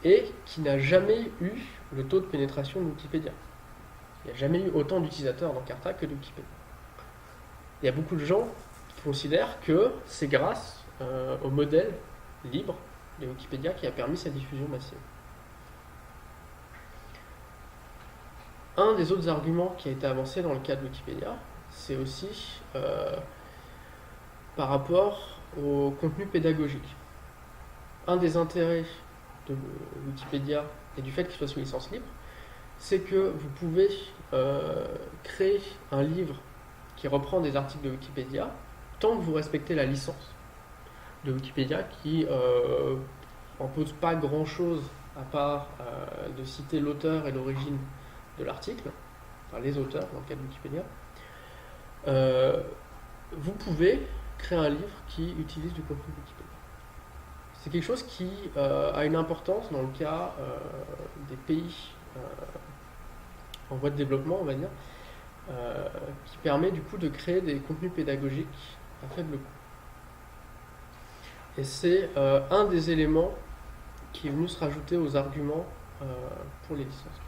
et qui n'a jamais eu le taux de pénétration de Wikipédia. Il n'y a jamais eu autant d'utilisateurs d'Encarta que de Wikipédia. Il y a beaucoup de gens qui considèrent que c'est grâce au modèle libre de Wikipédia qui a permis sa diffusion massive. Un des autres arguments qui a été avancé dans le cas de Wikipédia, c'est aussi par rapport au contenu pédagogique. Un des intérêts de Wikipédia et du fait qu'il soit sous licence libre, c'est que vous pouvez créer un livre qui reprend des articles de Wikipédia tant que vous respectez la licence de Wikipédia qui n'impose pas grand-chose à part de citer l'auteur et l'origine de l'article, enfin les auteurs dans le cas de Wikipédia. Vous pouvez créer un livre qui utilise du contenu Wikipédia. C'est quelque chose qui a une importance dans le cas des pays en voie de développement, on va dire, qui permet du coup de créer des contenus pédagogiques à faible coût. Et c'est un des éléments qui est venu se rajouter aux arguments pour les licences.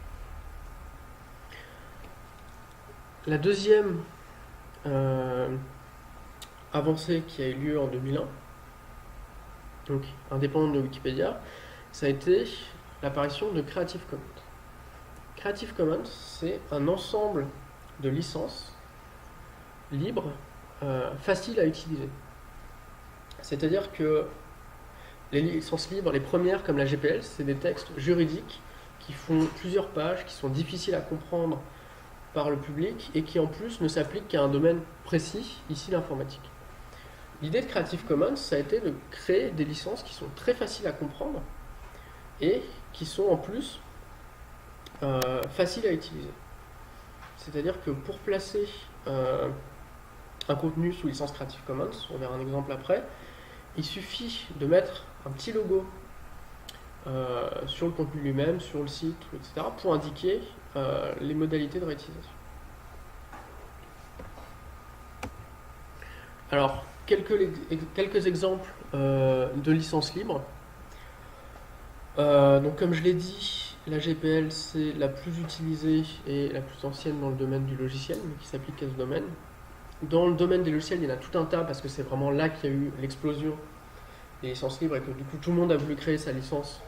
La deuxième avancée qui a eu lieu en 2001, donc indépendante de Wikipédia, ça a été l'apparition de Creative Commons. Creative Commons, c'est un ensemble de licences libres, faciles à utiliser. C'est-à-dire que les licences libres, les premières comme la GPL, c'est des textes juridiques qui font plusieurs pages, qui sont difficiles à comprendre par le public et qui en plus ne s'appliquent qu'à un domaine précis, ici l'informatique. L'idée de Creative Commons, ça a été de créer des licences qui sont très faciles à comprendre et qui sont en plus faciles à utiliser. C'est-à-dire que pour placer un contenu sous licence Creative Commons, on verra un exemple après, il suffit de mettre un petit logo sur le contenu lui-même, sur le site, etc., pour indiquer les modalités de réutilisation. Alors, quelques exemples de licences libres. Donc, comme je l'ai dit, la GPL c'est la plus utilisée et la plus ancienne dans le domaine du logiciel, mais qui s'applique à ce domaine. Dans le domaine des logiciels, il y en a tout un tas parce que c'est vraiment là qu'il y a eu l'explosion des licences libres et que du coup tout le monde a voulu créer sa licence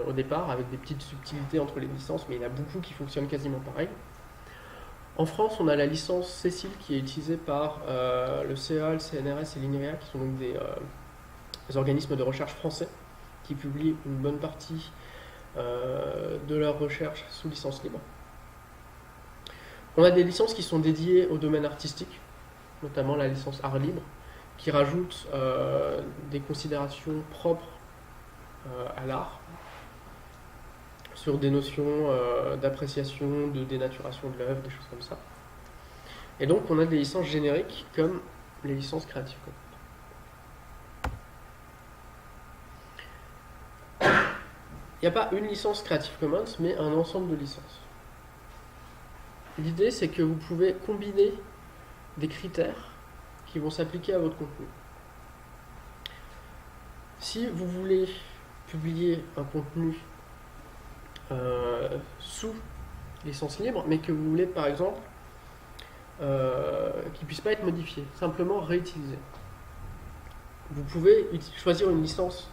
au départ avec des petites subtilités entre les licences, mais il y en a beaucoup qui fonctionnent quasiment pareil. En France, on a la licence Cécile qui est utilisée par le CEA, le CNRS et l'INRIA, qui sont donc des organismes de recherche français qui publient une bonne partie de leurs recherches sous licence libre. On a des licences qui sont dédiées au domaine artistique, notamment la licence Art Libre, qui rajoute des considérations propres à l'art, sur des notions d'appréciation, de dénaturation de l'œuvre, des choses comme ça. Et donc on a des licences génériques comme les licences Creative Commons. Il n'y a pas une licence Creative Commons, mais un ensemble de licences. L'idée, c'est que vous pouvez combiner des critères qui vont s'appliquer à votre contenu. Si vous voulez publier un contenu sous licence libre, mais que vous voulez par exemple qu'il ne puisse pas être modifié, simplement réutilisé, vous pouvez choisir une licence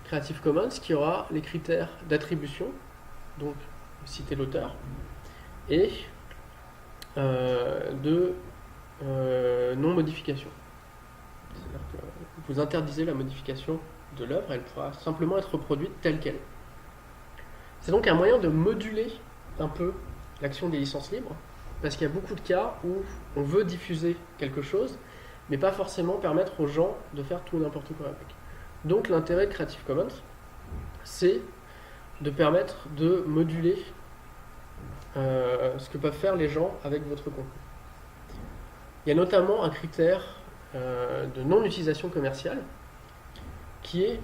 Creative Commons qui aura les critères d'attribution, donc citer l'auteur, et de non-modification. C'est-à-dire que vous interdisez la modification de l'œuvre, elle pourra simplement être reproduite telle qu'elle. C'est donc un moyen de moduler un peu l'action des licences libres, parce qu'il y a beaucoup de cas où on veut diffuser quelque chose, mais pas forcément permettre aux gens de faire tout et n'importe quoi avec. Donc l'intérêt de Creative Commons, c'est de permettre de moduler ce que peuvent faire les gens avec votre contenu. Il y a notamment un critère de non-utilisation commerciale qui est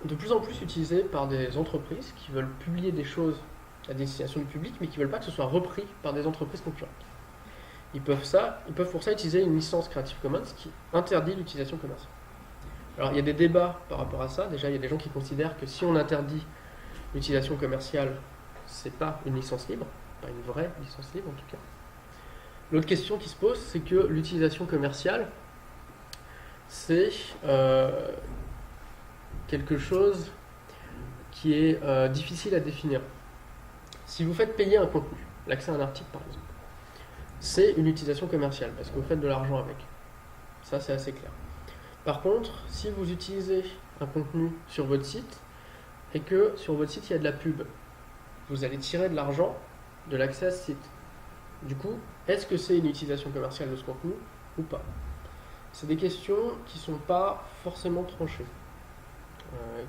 de plus en plus utilisé par des entreprises qui veulent publier des choses à destination du public, mais qui ne veulent pas que ce soit repris par des entreprises concurrentes. Ils peuvent pour ça utiliser une licence Creative Commons qui interdit l'utilisation commerciale. Alors il y a des débats par rapport à ça. Déjà, il y a des gens qui considèrent que si on interdit l'utilisation commerciale, c'est pas une licence libre, pas une vraie licence libre en tout cas. L'autre question qui se pose, c'est que l'utilisation commerciale, c'est quelque chose qui est difficile à définir. Si vous faites payer un contenu, l'accès à un article par exemple, c'est une utilisation commerciale parce que vous faites de l'argent avec. Ça, c'est assez clair. Par contre, si vous utilisez un contenu sur votre site et que sur votre site il y a de la pub, vous allez tirer de l'argent de l'accès à ce site. Du coup, est-ce que c'est une utilisation commerciale de ce contenu ou pas? C'est des questions qui ne sont pas forcément tranchées,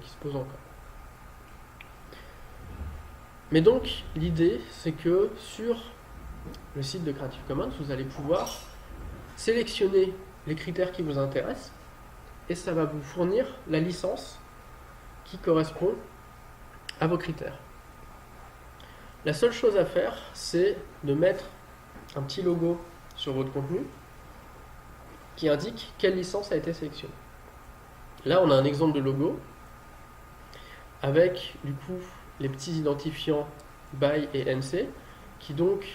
qui se posent encore. Mais donc, l'idée, c'est que sur le site de Creative Commons, vous allez pouvoir sélectionner les critères qui vous intéressent et ça va vous fournir la licence qui correspond à vos critères. La seule chose à faire, c'est de mettre un petit logo sur votre contenu qui indique quelle licence a été sélectionnée. Là, on a un exemple de logo avec du coup les petits identifiants BY et NC qui donc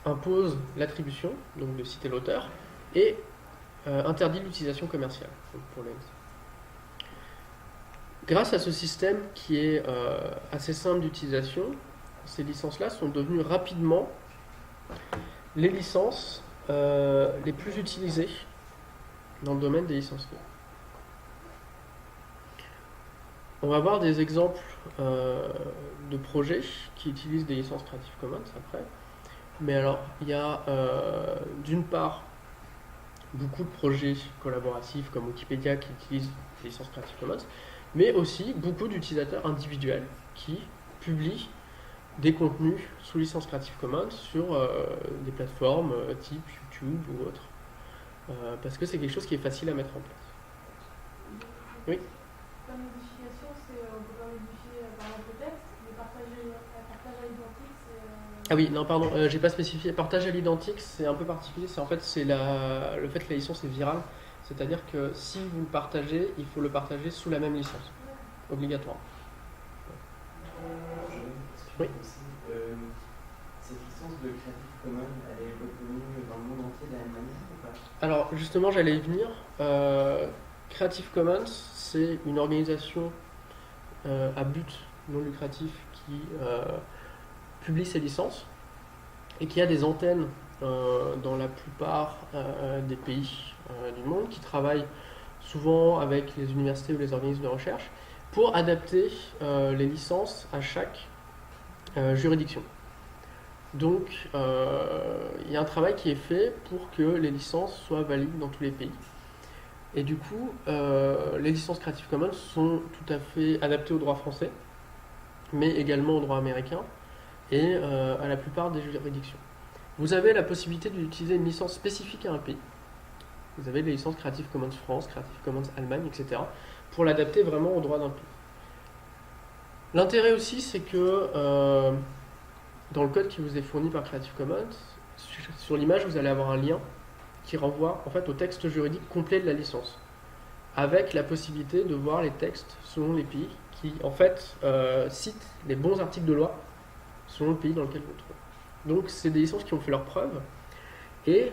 imposent l'attribution, donc de citer l'auteur, et interdit l'utilisation commerciale donc pour le NC. Grâce à ce système qui est assez simple d'utilisation, ces licences-là sont devenues rapidement les licences les plus utilisées dans le domaine des licences libres. On va voir des exemples de projets qui utilisent des licences Creative Commons après. Mais alors, il y a d'une part beaucoup de projets collaboratifs comme Wikipédia qui utilisent des licences Creative Commons, mais aussi beaucoup d'utilisateurs individuels qui publient des contenus sous licence Creative Commons sur des plateformes type YouTube ou autres, parce que c'est quelque chose qui est facile à mettre en place. Oui. La modification, c'est on peut pas modifier par exemple le texte, mais partage à l'identique, c'est. Ah oui, non, pardon, j'ai pas spécifié. Partage à l'identique, c'est un peu particulier. C'est le fait que la licence est virale. C'est-à-dire que si vous le partagez, il faut le partager sous la même licence. Obligatoire. Oui. Cette licence de Creative Commons, elle est reconnue dans le monde entier de la même manière ou pas? Alors, justement, j'allais y venir. Creative Commons, c'est une organisation à but non lucratif qui publie ses licences et qui a des antennes dans la plupart des pays du monde, qui travaillent souvent avec les universités ou les organismes de recherche pour adapter les licences à chaque juridiction. Donc, il y a un travail qui est fait pour que les licences soient valides dans tous les pays. Et du coup, les licences Creative Commons sont tout à fait adaptées au droit français, mais également au droit américain et à la plupart des juridictions. Vous avez la possibilité d'utiliser une licence spécifique à un pays. Vous avez les licences Creative Commons France, Creative Commons Allemagne, etc. pour l'adapter vraiment au droit d'un pays. L'intérêt aussi, c'est que dans le code qui vous est fourni par Creative Commons, sur l'image, vous allez avoir un lien qui renvoie en fait au texte juridique complet de la licence, avec la possibilité de voir les textes selon les pays qui en fait citent les bons articles de loi selon le pays dans lequel vous le trouvez. Donc c'est des licences qui ont fait leurs preuves et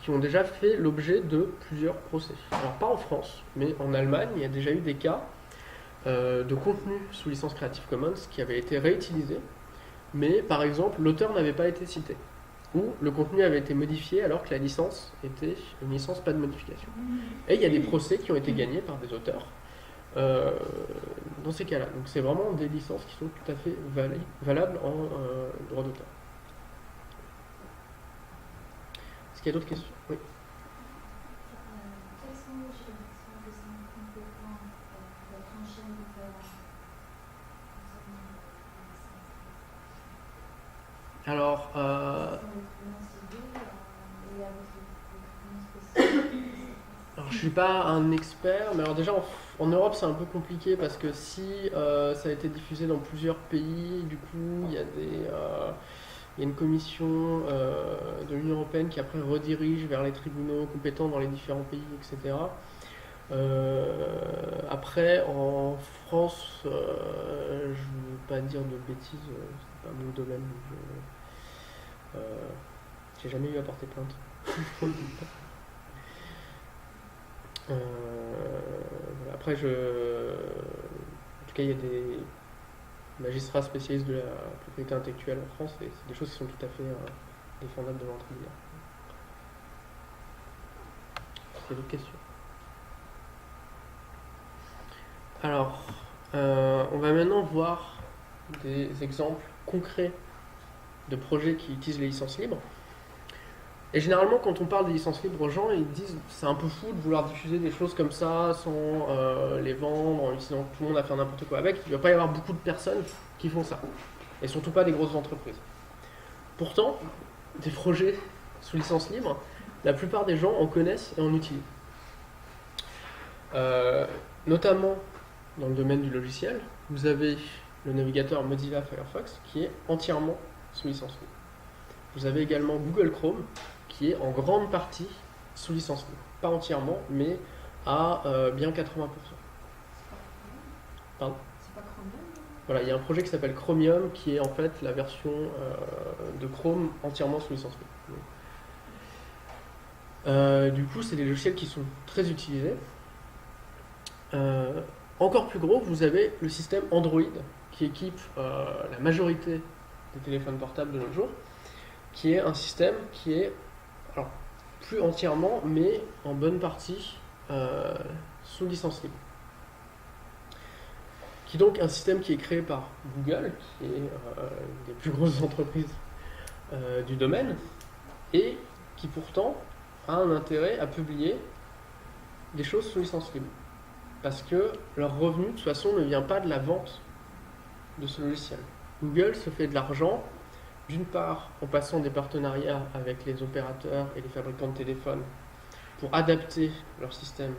qui ont déjà fait l'objet de plusieurs procès. Alors pas en France, mais en Allemagne, il y a déjà eu des cas de contenu sous licence Creative Commons qui avaient été réutilisés, mais par exemple l'auteur n'avait pas été cité, ou le contenu avait été modifié alors que la licence était une licence pas de modification. Et il y a des procès qui ont été gagnés par des auteurs dans ces cas-là. Donc c'est vraiment des licences qui sont tout à fait valables en droit d'auteur. Est-ce qu'il y a d'autres questions? Oui. Quelles sont les juridictions qui sont compétentes pour trancher en différents Alors, je suis pas un expert, mais alors déjà en Europe c'est un peu compliqué parce que si ça a été diffusé dans plusieurs pays, du coup il y a une commission de l'Union européenne qui après redirige vers les tribunaux compétents dans les différents pays, etc. Après en France, je ne veux pas dire de bêtises, c'est pas mon domaine. J'ai jamais eu à porter plainte. Voilà. Après, en tout cas, il y a des magistrats spécialistes de la propriété intellectuelle en France et c'est des choses qui sont tout à fait défendables devant un tribunal. Est-ce qu'il y a d'autres questions? Alors, on va maintenant voir des exemples concrets de projets qui utilisent les licences libres. Et généralement, quand on parle des licences libres aux gens, ils disent c'est un peu fou de vouloir diffuser des choses comme ça sans les vendre, en utilisant tout le monde à faire n'importe quoi avec. Il ne va pas y avoir beaucoup de personnes qui font ça. Et surtout pas des grosses entreprises. Pourtant, des projets sous licence libre, la plupart des gens en connaissent et en utilisent. Notamment dans le domaine du logiciel, vous avez le navigateur Mozilla Firefox qui est entièrement sous licence libre. Vous avez également Google Chrome qui est en grande partie sous licence libre. Pas entièrement, mais à bien 80%. Pardon ? C'est pas Chromium? Voilà, il y a un projet qui s'appelle Chromium qui est en fait la version de Chrome entièrement sous licence libre. Du coup, c'est des logiciels qui sont très utilisés. Encore plus gros, vous avez le système Android qui équipe la majorité des téléphones portables de nos jours, qui est un système qui est, alors, plus entièrement, mais en bonne partie sous licence libre. Qui est donc un système qui est créé par Google, qui est une des plus grosses entreprises du domaine, et qui pourtant a un intérêt à publier des choses sous licence libre. Parce que leur revenu, de toute façon, ne vient pas de la vente de ce logiciel. Google se fait de l'argent, d'une part, en passant des partenariats avec les opérateurs et les fabricants de téléphones pour adapter leur système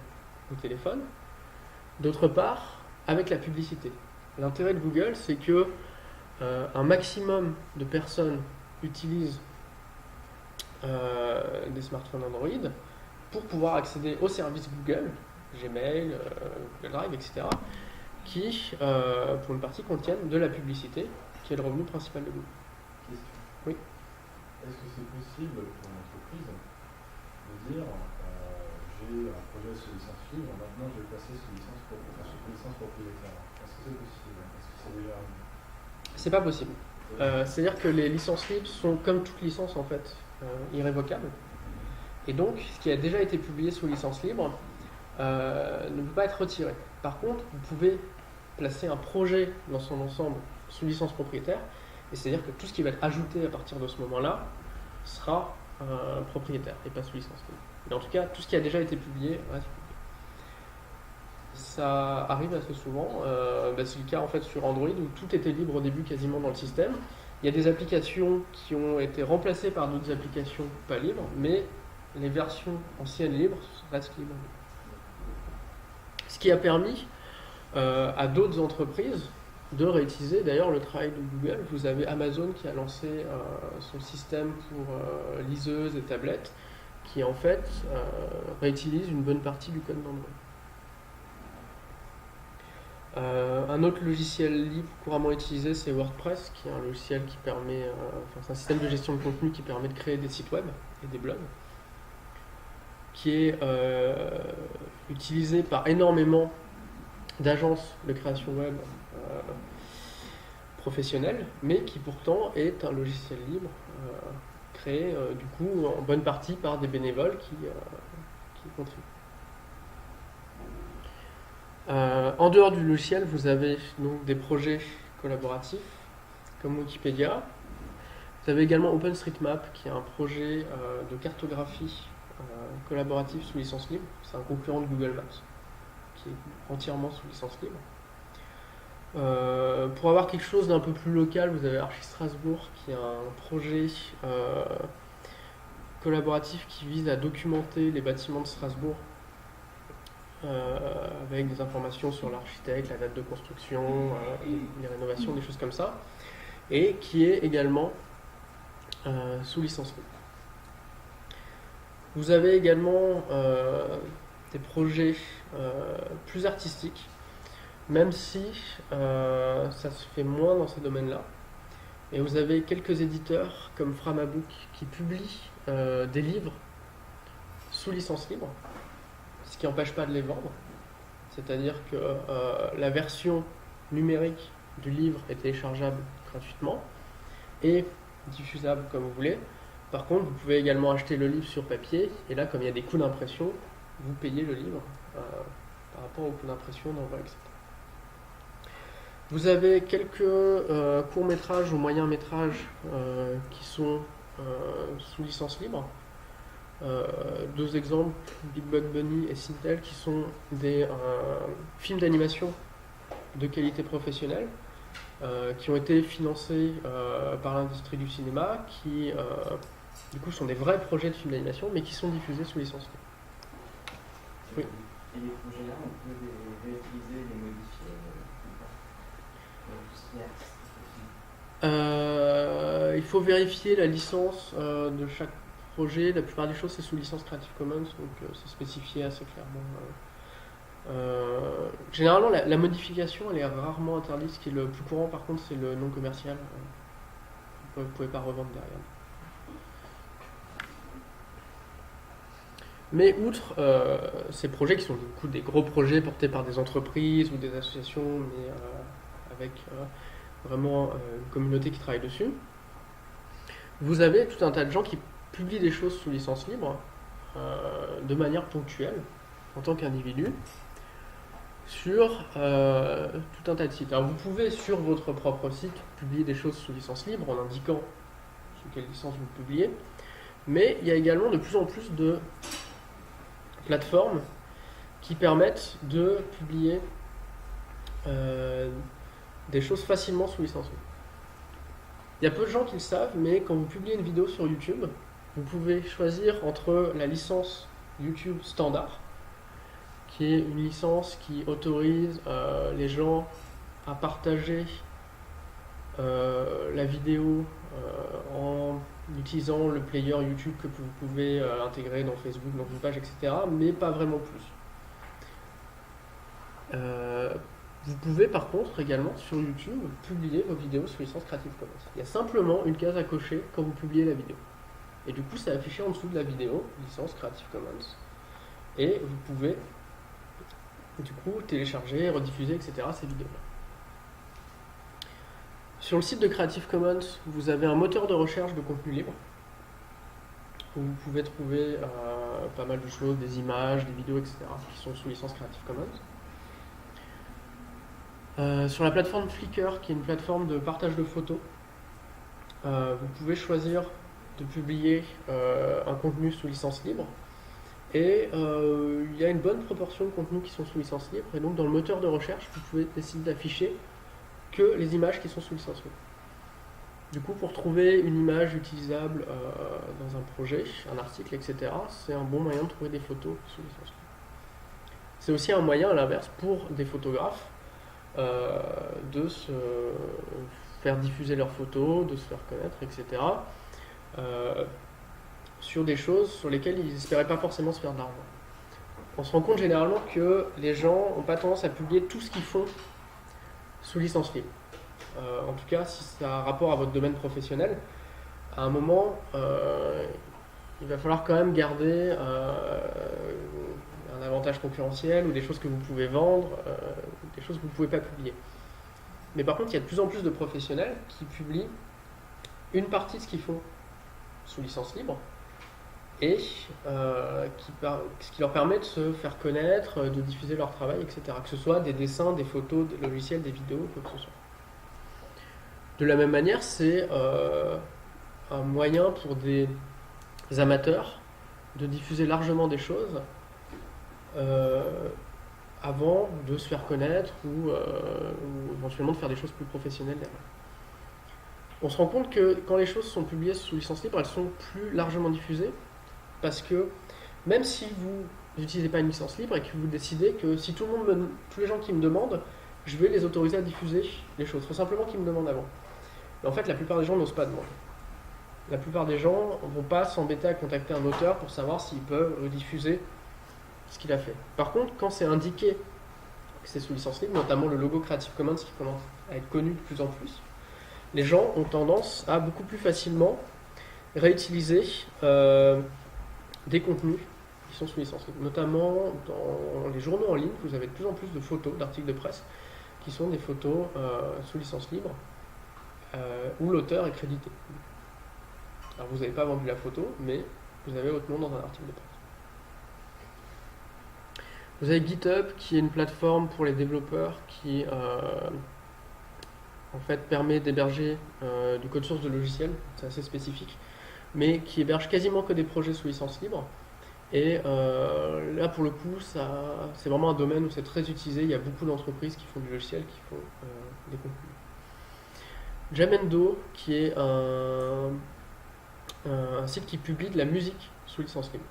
au téléphone, d'autre part, avec la publicité. L'intérêt de Google, c'est que un maximum de personnes utilisent des smartphones Android pour pouvoir accéder aux services Google, Gmail, Google Drive, etc., qui, pour une partie, contiennent de la publicité, qui est le revenu principal de Google. Question. Oui. Est-ce que c'est possible pour une entreprise de dire j'ai un projet sous licence libre, maintenant je vais passer sous licence propriétaire? Est-ce que c'est possible? Est-ce que c'est déjà arrivé? C'est pas possible. C'est-à-dire que les licences libres sont, comme toute licence en fait, irrévocables. Et donc, ce qui a déjà été publié sous licence libre ne peut pas être retiré. Par contre, vous pouvez placer un projet dans son ensemble sous licence propriétaire, et c'est-à-dire que tout ce qui va être ajouté à partir de ce moment-là sera propriétaire et pas sous licence libre. Mais en tout cas, tout ce qui a déjà été publié reste publié. Ça arrive assez souvent. C'est le cas en fait sur Android où tout était libre au début quasiment dans le système. Il y a des applications qui ont été remplacées par d'autres applications pas libres, mais les versions anciennes libres restent libres. Ce qui a permis à d'autres entreprises de réutiliser d'ailleurs le travail de Google. Vous avez Amazon qui a lancé son système pour liseuses et tablettes qui en fait réutilise une bonne partie du code d'Android. Un autre logiciel libre couramment utilisé, c'est WordPress, qui est un logiciel qui permet, c'est un système de gestion de contenu qui permet de créer des sites web et des blogs, qui est utilisé par énormément d'agences de création web professionnelles, mais qui pourtant est un logiciel libre créé du coup en bonne partie par des bénévoles qui contribuent. En dehors du logiciel, vous avez donc des projets collaboratifs comme Wikipédia. Vous avez également OpenStreetMap qui est un projet de cartographie collaboratif sous licence libre. C'est un concurrent de Google Maps qui est entièrement sous licence libre. Pour avoir quelque chose d'un peu plus local, vous avez Archi Strasbourg qui est un projet collaboratif qui vise à documenter les bâtiments de Strasbourg avec des informations sur l'architecte, la date de construction, les rénovations, des choses comme ça, et qui est également sous licence libre. Vous avez également des projets plus artistiques, même si ça se fait moins dans ces domaines-là. Et vous avez quelques éditeurs comme Framabook qui publient des livres sous licence libre, ce qui n'empêche pas de les vendre. C'est-à-dire que la version numérique du livre est téléchargeable gratuitement et diffusable comme vous voulez. Par contre, vous pouvez également acheter le livre sur papier, et là, comme il y a des coûts d'impression, vous payez le livre par rapport aux coûts d'impression, d'envoi, etc. Vous avez quelques courts-métrages ou moyens-métrages qui sont sous licence libre. Deux exemples, Big Bug Bunny et Sintel, qui sont des films d'animation de qualité professionnelle qui ont été financés par l'industrie du cinéma, qui du coup sont des vrais projets de films d'animation mais qui sont diffusés sous licence libre. Oui. Et les projets-là, on peut les réutiliser, les modifier ou pas tout ce qui est artistique. Il faut vérifier la licence de chaque projet. La plupart des choses, c'est sous licence Creative Commons, donc c'est spécifié assez clairement. Généralement, la modification, elle est rarement interdite. Ce qui est le plus courant, par contre, c'est le non commercial. Vous ne pouvez pas revendre derrière. Mais outre ces projets qui sont du coup des gros projets portés par des entreprises ou des associations, mais avec vraiment une communauté qui travaille dessus, vous avez tout un tas de gens qui publient des choses sous licence libre de manière ponctuelle en tant qu'individu sur tout un tas de sites. Alors vous pouvez sur votre propre site publier des choses sous licence libre en indiquant sous quelle licence vous publiez, mais il y a également de plus en plus de plateformes qui permettent de publier des choses facilement sous licence libre. Il y a peu de gens qui le savent, mais quand vous publiez une vidéo sur YouTube, vous pouvez choisir entre la licence YouTube standard, qui est une licence qui autorise les gens à partager la vidéo en utilisant le player YouTube que vous pouvez intégrer dans Facebook, dans une page, etc., mais pas vraiment plus. Vous pouvez par contre également sur YouTube publier vos vidéos sous licence Creative Commons. Il y a simplement une case à cocher quand vous publiez la vidéo. Et du coup, c'est affiché en dessous de la vidéo, licence Creative Commons. Et vous pouvez du coup télécharger, rediffuser, etc. ces vidéos-là. Sur le site de Creative Commons, vous avez un moteur de recherche de contenu libre où vous pouvez trouver pas mal de choses, des images, des vidéos, etc. qui sont sous licence Creative Commons. Sur la plateforme Flickr, qui est une plateforme de partage de photos, vous pouvez choisir de publier un contenu sous licence libre. Et il y a une bonne proportion de contenus qui sont sous licence libre. Et donc dans le moteur de recherche, vous pouvez décider d'afficher que les images qui sont sous licence libre. Du coup, pour trouver une image utilisable dans un projet, un article, etc., c'est un bon moyen de trouver des photos sous licence libre. C'est aussi un moyen, à l'inverse, pour des photographes de se faire diffuser leurs photos, de se faire connaître, etc., sur des choses sur lesquelles ils n'espéraient pas forcément se faire de l'argent. On se rend compte généralement que les gens n'ont pas tendance à publier tout ce qu'ils font sous licence libre. En tout cas, si ça a rapport à votre domaine professionnel, à un moment, il va falloir quand même garder un avantage concurrentiel ou des choses que vous pouvez vendre, des choses que vous ne pouvez pas publier. Mais par contre, il y a de plus en plus de professionnels qui publient une partie de ce qu'ils font sous licence libre et ce qui leur permet de se faire connaître, de diffuser leur travail, etc. Que ce soit des dessins, des photos, des logiciels, des vidéos, quoi que ce soit. De la même manière, c'est un moyen pour des amateurs de diffuser largement des choses avant de se faire connaître ou éventuellement de faire des choses plus professionnelles derrière. On se rend compte que quand les choses sont publiées sous licence libre, elles sont plus largement diffusées parce que même si vous n'utilisez pas une licence libre et que vous décidez que si tous les gens qui me demandent, je vais les autoriser à diffuser les choses, il faut simplement qu'ils me demandent avant. Mais en fait, la plupart des gens n'osent pas demander. La plupart des gens ne vont pas s'embêter à contacter un auteur pour savoir s'ils peuvent rediffuser ce qu'il a fait. Par contre, quand c'est indiqué que c'est sous licence libre, notamment le logo Creative Commons qui commence à être connu de plus en plus, les gens ont tendance à beaucoup plus facilement réutiliser des contenus qui sont sous licence libre. Notamment dans les journaux en ligne, vous avez de plus en plus de photos, d'articles de presse qui sont des photos sous licence libre où l'auteur est crédité. Alors vous n'avez pas vendu la photo, mais vous avez votre nom dans un article de presse. Vous avez GitHub qui est une plateforme pour les développeurs qui en fait permet d'héberger du code source de logiciels, c'est assez spécifique, mais qui héberge quasiment que des projets sous licence libre. Et là pour le coup, c'est vraiment un domaine où c'est très utilisé, il y a beaucoup d'entreprises qui font du logiciel, qui font des contenus. Jamendo qui est un site qui publie de la musique sous licence libre.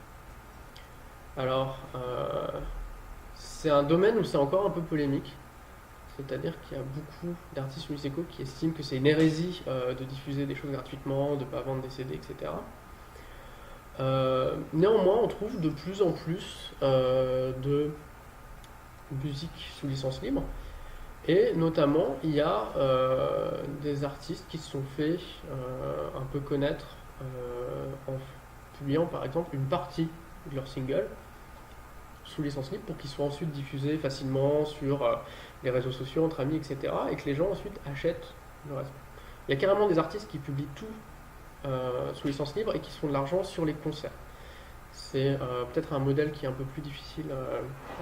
Alors, c'est un domaine où c'est encore un peu polémique. C'est-à-dire qu'il y a beaucoup d'artistes musicaux qui estiment que c'est une hérésie de diffuser des choses gratuitement, de ne pas vendre des CD, etc. Néanmoins, on trouve de plus en plus de musique sous licence libre. Et notamment, il y a des artistes qui se sont fait un peu connaître en publiant par exemple une partie de leur single sous licence libre pour qu'ils soient ensuite diffusés facilement sur les réseaux sociaux, entre amis, etc. et que les gens ensuite achètent le reste. Il y a carrément des artistes qui publient tout sous licence libre et qui se font de l'argent sur les concerts. C'est peut-être un modèle qui est un peu plus difficile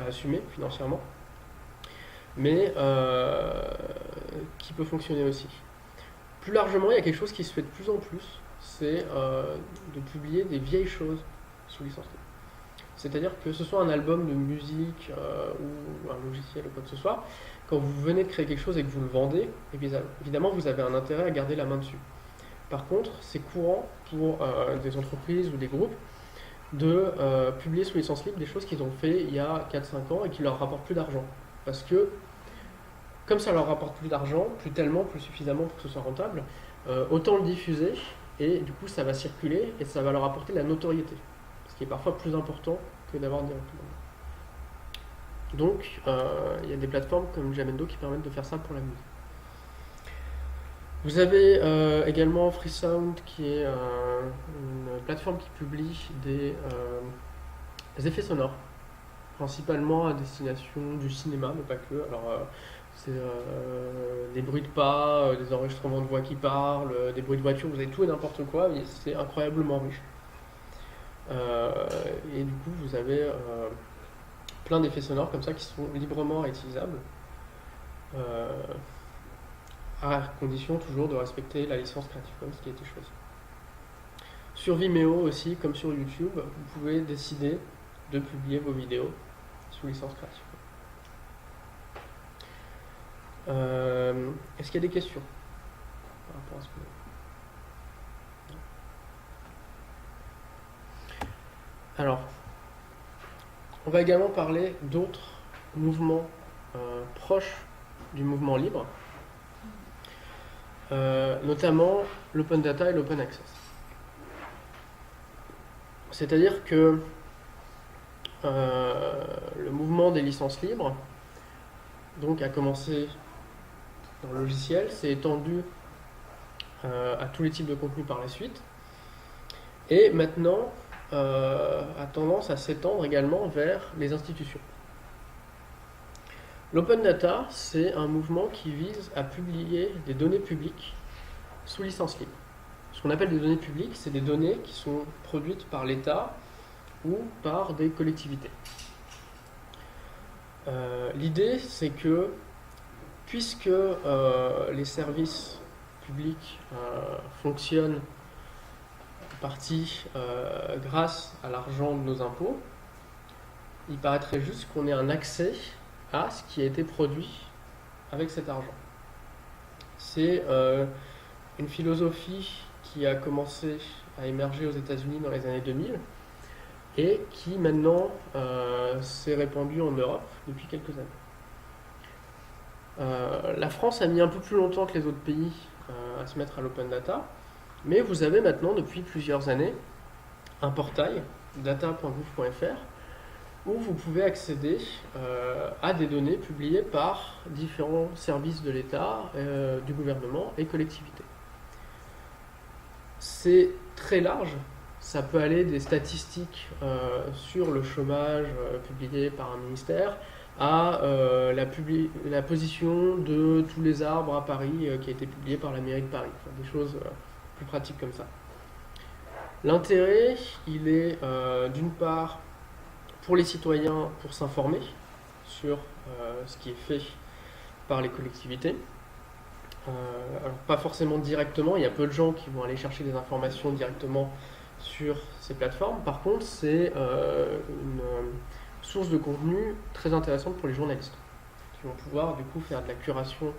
à assumer financièrement, mais qui peut fonctionner aussi. Plus largement, il y a quelque chose qui se fait de plus en plus, c'est de publier des vieilles choses sous licence libre. C'est-à-dire que ce soit un album de musique ou un logiciel ou quoi que ce soit, quand vous venez de créer quelque chose et que vous le vendez, évidemment vous avez un intérêt à garder la main dessus. Par contre, c'est courant pour des entreprises ou des groupes de publier sous licence libre des choses qu'ils ont fait il y a 4-5 ans et qui leur rapportent plus d'argent. Parce que, comme ça leur rapporte plus d'argent, plus tellement, plus suffisamment pour que ce soit rentable, autant le diffuser et du coup ça va circuler et ça va leur apporter de la notoriété. Ce qui est parfois plus important que d'avoir directement. Donc, il y a des plateformes comme Jamendo qui permettent de faire ça pour la musique. Vous avez également Freesound qui est une plateforme qui publie des effets sonores, principalement à destination du cinéma, mais pas que. Alors, c'est des bruits de pas, des enregistrements de voix qui parlent, des bruits de voiture, vous avez tout et n'importe quoi, et c'est incroyablement riche. Et du coup, vous avez plein d'effets sonores comme ça qui sont librement réutilisables, à condition toujours de respecter la licence Creative Commons qui a été choisie. Sur Vimeo aussi, comme sur YouTube, vous pouvez décider de publier vos vidéos sous licence Creative Commons. Est-ce qu'il y a des questions par rapport à ce que... Alors, on va également parler d'autres mouvements proches du mouvement libre, notamment l'open data et l'open access. C'est-à-dire que le mouvement des licences libres donc, a commencé dans le logiciel, s'est étendu à tous les types de contenus par la suite, et maintenant a tendance à s'étendre également vers les institutions. L'open data, c'est un mouvement qui vise à publier des données publiques sous licence libre. Ce qu'on appelle des données publiques, c'est des données qui sont produites par l'État ou par des collectivités. L'idée, c'est que puisque les services publics fonctionnent en partie grâce à l'argent de nos impôts, il paraîtrait juste qu'on ait un accès à ce qui a été produit avec cet argent. C'est une philosophie qui a commencé à émerger aux États-Unis dans les années 2000 et qui maintenant s'est répandue en Europe depuis quelques années. La France a mis un peu plus longtemps que les autres pays à se mettre à l'open data, mais vous avez maintenant depuis plusieurs années un portail data.gouv.fr où vous pouvez accéder à des données publiées par différents services de l'État, du gouvernement et collectivités. C'est très large, ça peut aller des statistiques sur le chômage publiées par un ministère à la position de tous les arbres à Paris qui a été publiée par la mairie de Paris, enfin, des choses plus pratiques comme ça. L'intérêt, il est d'une part pour les citoyens pour s'informer sur ce qui est fait par les collectivités. Alors pas forcément directement, il y a peu de gens qui vont aller chercher des informations directement sur ces plateformes. Par contre, c'est une source de contenu très intéressante pour les journalistes qui vont pouvoir du coup faire de la curation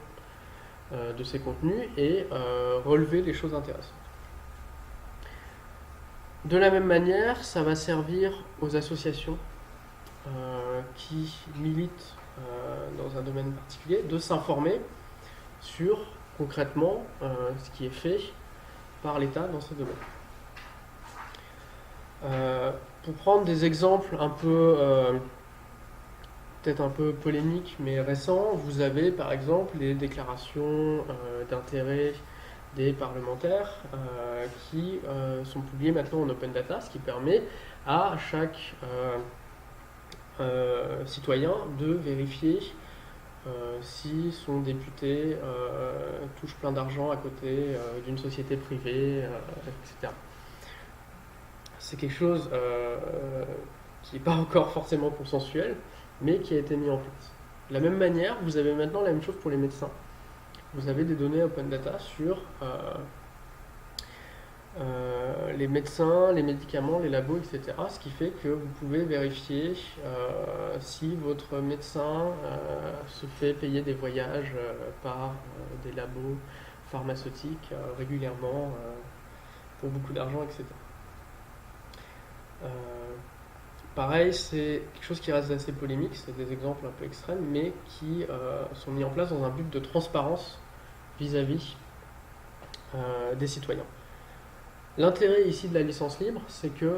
de ces contenus et relever les choses intéressantes. De la même manière, ça va servir aux associations qui militent dans un domaine particulier de s'informer sur concrètement ce qui est fait par l'État dans ce domaine. Pour prendre des exemples un peu, peut-être un peu polémiques mais récents, vous avez par exemple les déclarations d'intérêt des parlementaires qui sont publiées maintenant en open data, ce qui permet à chaque citoyen de vérifier si son député touche plein d'argent à côté d'une société privée, etc. C'est quelque chose qui n'est pas encore forcément consensuel, mais qui a été mis en place. De la même manière, vous avez maintenant la même chose pour les médecins. Vous avez des données open data sur les médecins, les médicaments, les labos, etc. Ce qui fait que vous pouvez vérifier si votre médecin se fait payer des voyages par des labos pharmaceutiques régulièrement pour beaucoup d'argent, etc. Pareil, c'est quelque chose qui reste assez polémique, c'est des exemples un peu extrêmes, mais qui sont mis en place dans un but de transparence vis-à-vis des citoyens. L'intérêt ici de la licence libre, c'est que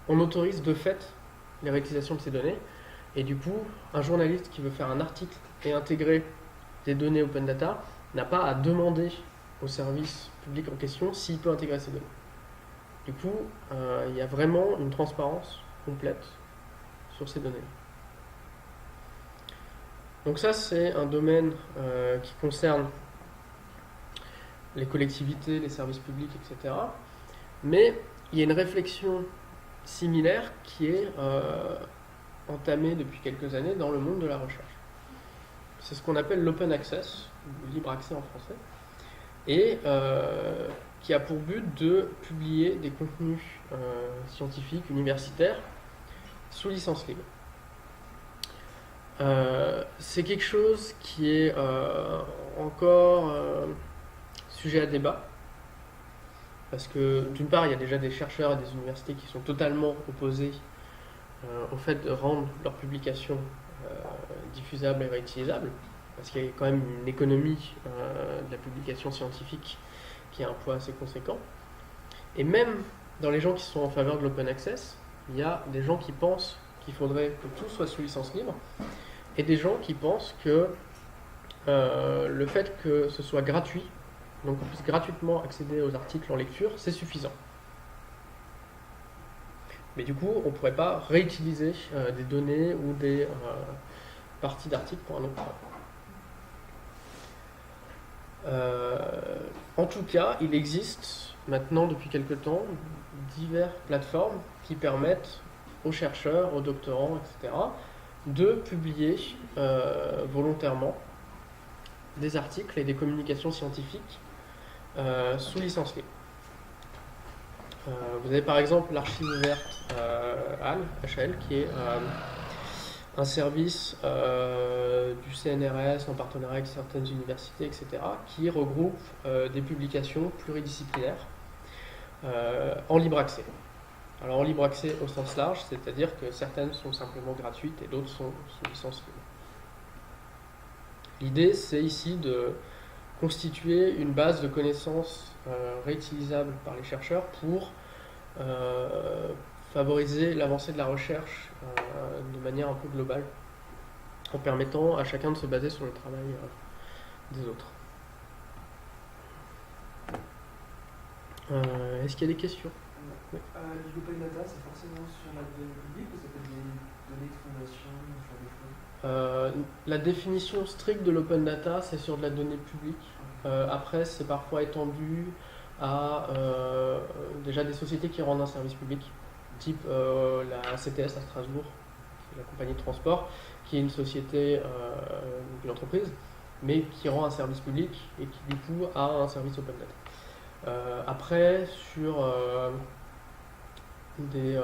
on autorise de fait les réutilisations de ces données, et du coup, un journaliste qui veut faire un article et intégrer des données open data n'a pas à demander au service public en question s'il peut intégrer ces données. Du coup, il y a vraiment une transparence complète sur ces données. Donc ça, c'est un domaine qui concerne les collectivités, les services publics, etc. Mais il y a une réflexion similaire qui est entamée depuis quelques années dans le monde de la recherche. C'est ce qu'on appelle l'open access, ou libre accès en français, et qui a pour but de publier des contenus scientifiques, universitaires, sous licence libre. C'est quelque chose qui est encore sujet à débat, parce que d'une part, il y a déjà des chercheurs et des universités qui sont totalement opposés au fait de rendre leurs publications diffusables et réutilisables, parce qu'il y a quand même une économie de la publication scientifique qui a un poids assez conséquent. Et même dans les gens qui sont en faveur de l'open access, il y a des gens qui pensent qu'il faudrait que tout soit sous licence libre, et des gens qui pensent que le fait que ce soit gratuit, donc on puisse gratuitement accéder aux articles en lecture, c'est suffisant. Mais du coup, on ne pourrait pas réutiliser des données ou des parties d'articles pour un autre travail. En tout cas, il existe maintenant depuis quelque temps diverses plateformes qui permettent aux chercheurs, aux doctorants, etc., de publier volontairement des articles et des communications scientifiques sous licence libre. Vous avez par exemple l'archive ouverte HL, qui est un service du CNRS en partenariat avec certaines universités, etc., qui regroupe des publications pluridisciplinaires en libre accès. Alors en libre accès au sens large, c'est-à-dire que certaines sont simplement gratuites et d'autres sont sous licence libre. L'idée, c'est ici de constituer une base de connaissances réutilisables par les chercheurs pour favoriser l'avancée de la recherche de manière un peu globale, en permettant à chacun de se baser sur le travail des autres. Est-ce qu'il y a des questions? Oui. L'open data, c'est forcément sur la donnée publique ou ça peut être des données de fondation, ce genre de choses? La définition stricte de l'open data, c'est sur de la donnée publique. Après, c'est parfois étendu à déjà des sociétés qui rendent un service public, type la CTS à Strasbourg, la compagnie de transport, qui est une société, une entreprise, mais qui rend un service public et qui du coup a un service open data. Après, sur des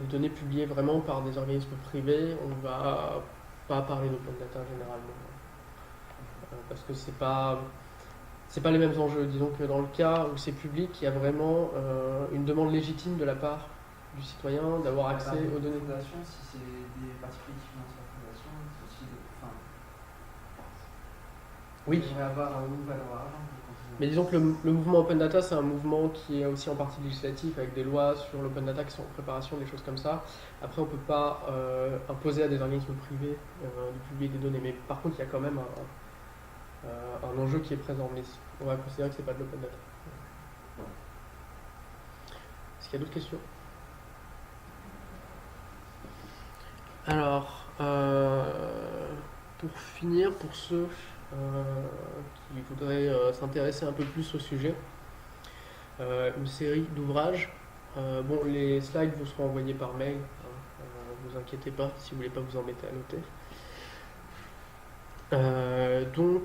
données publiées vraiment par des organismes privés, on ne va pas parler d'open data généralement, parce que c'est pas les mêmes enjeux. Disons que dans le cas où c'est public, il y a vraiment une demande légitime de la part du citoyen d'avoir accès aux données. Fondation, si c'est des particuliers qui financent la fondation, c'est aussi oui. Ils devraient avoir où va leur argent. Mais disons que le mouvement Open Data, c'est un mouvement qui est aussi en partie législatif, avec des lois sur l'Open Data qui sont en préparation, des choses comme ça. Après, on ne peut pas imposer à des organismes privés de publier des données. Mais par contre, il y a quand même un enjeu qui est présent. Mais on va considérer que ce n'est pas de l'Open Data. Est-ce qu'il y a d'autres questions? Alors, pour finir, pour ceux qui voudraient s'intéresser un peu plus au sujet, une série d'ouvrages. Bon, les slides vous seront envoyés par mail, ne vous inquiétez pas si vous ne voulez pas vous embêter à noter. Donc,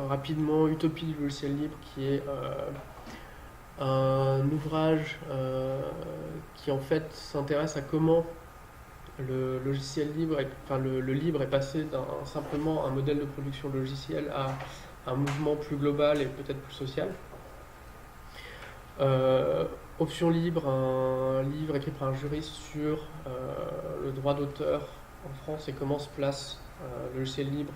rapidement, Utopie du logiciel libre, qui est un ouvrage qui en fait s'intéresse à comment le logiciel libre, le libre est passé d'un simplement un modèle de production logicielle à un mouvement plus global et peut-être plus social. Option libre, un livre écrit par un juriste sur le droit d'auteur en France et comment se place le logiciel libre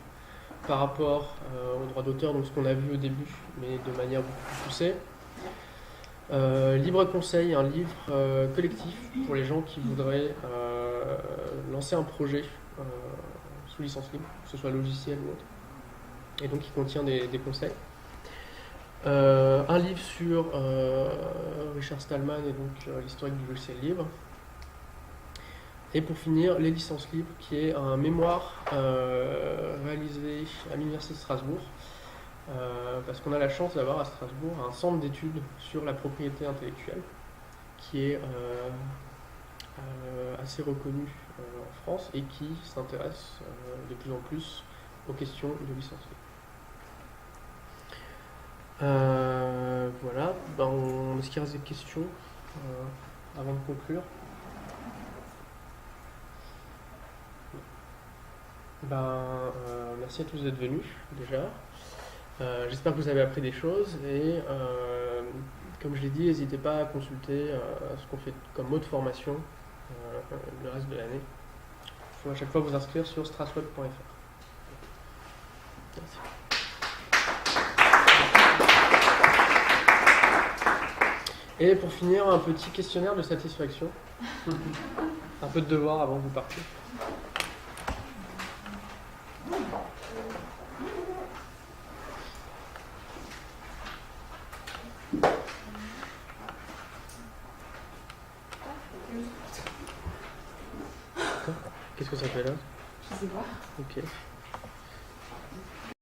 par rapport au droit d'auteur, donc ce qu'on a vu au début, mais de manière beaucoup plus poussée. Libre Conseil, un livre collectif pour les gens qui voudraient lancer un projet sous licence libre, que ce soit logiciel ou autre, et donc qui contient des conseils. Un livre sur Richard Stallman et donc l'historique du logiciel libre. Et pour finir, les licences libres, qui est un mémoire réalisé à l'Université de Strasbourg, parce qu'on a la chance d'avoir à Strasbourg un centre d'études sur la propriété intellectuelle qui est assez reconnu en France et qui s'intéresse de plus en plus aux questions de licence libre. Voilà, est-ce qu'il reste des questions avant de conclure? Merci à tous d'être venus déjà. J'espère que vous avez appris des choses et comme je l'ai dit, n'hésitez pas à consulter ce qu'on fait comme mode formation le reste de l'année. Il faut à chaque fois vous inscrire sur strasweb.fr. Merci. Et pour finir, un petit questionnaire de satisfaction. Un peu de devoir avant que vous partiez. Qu'est-ce que ça fait là? Je sais pas. Ok.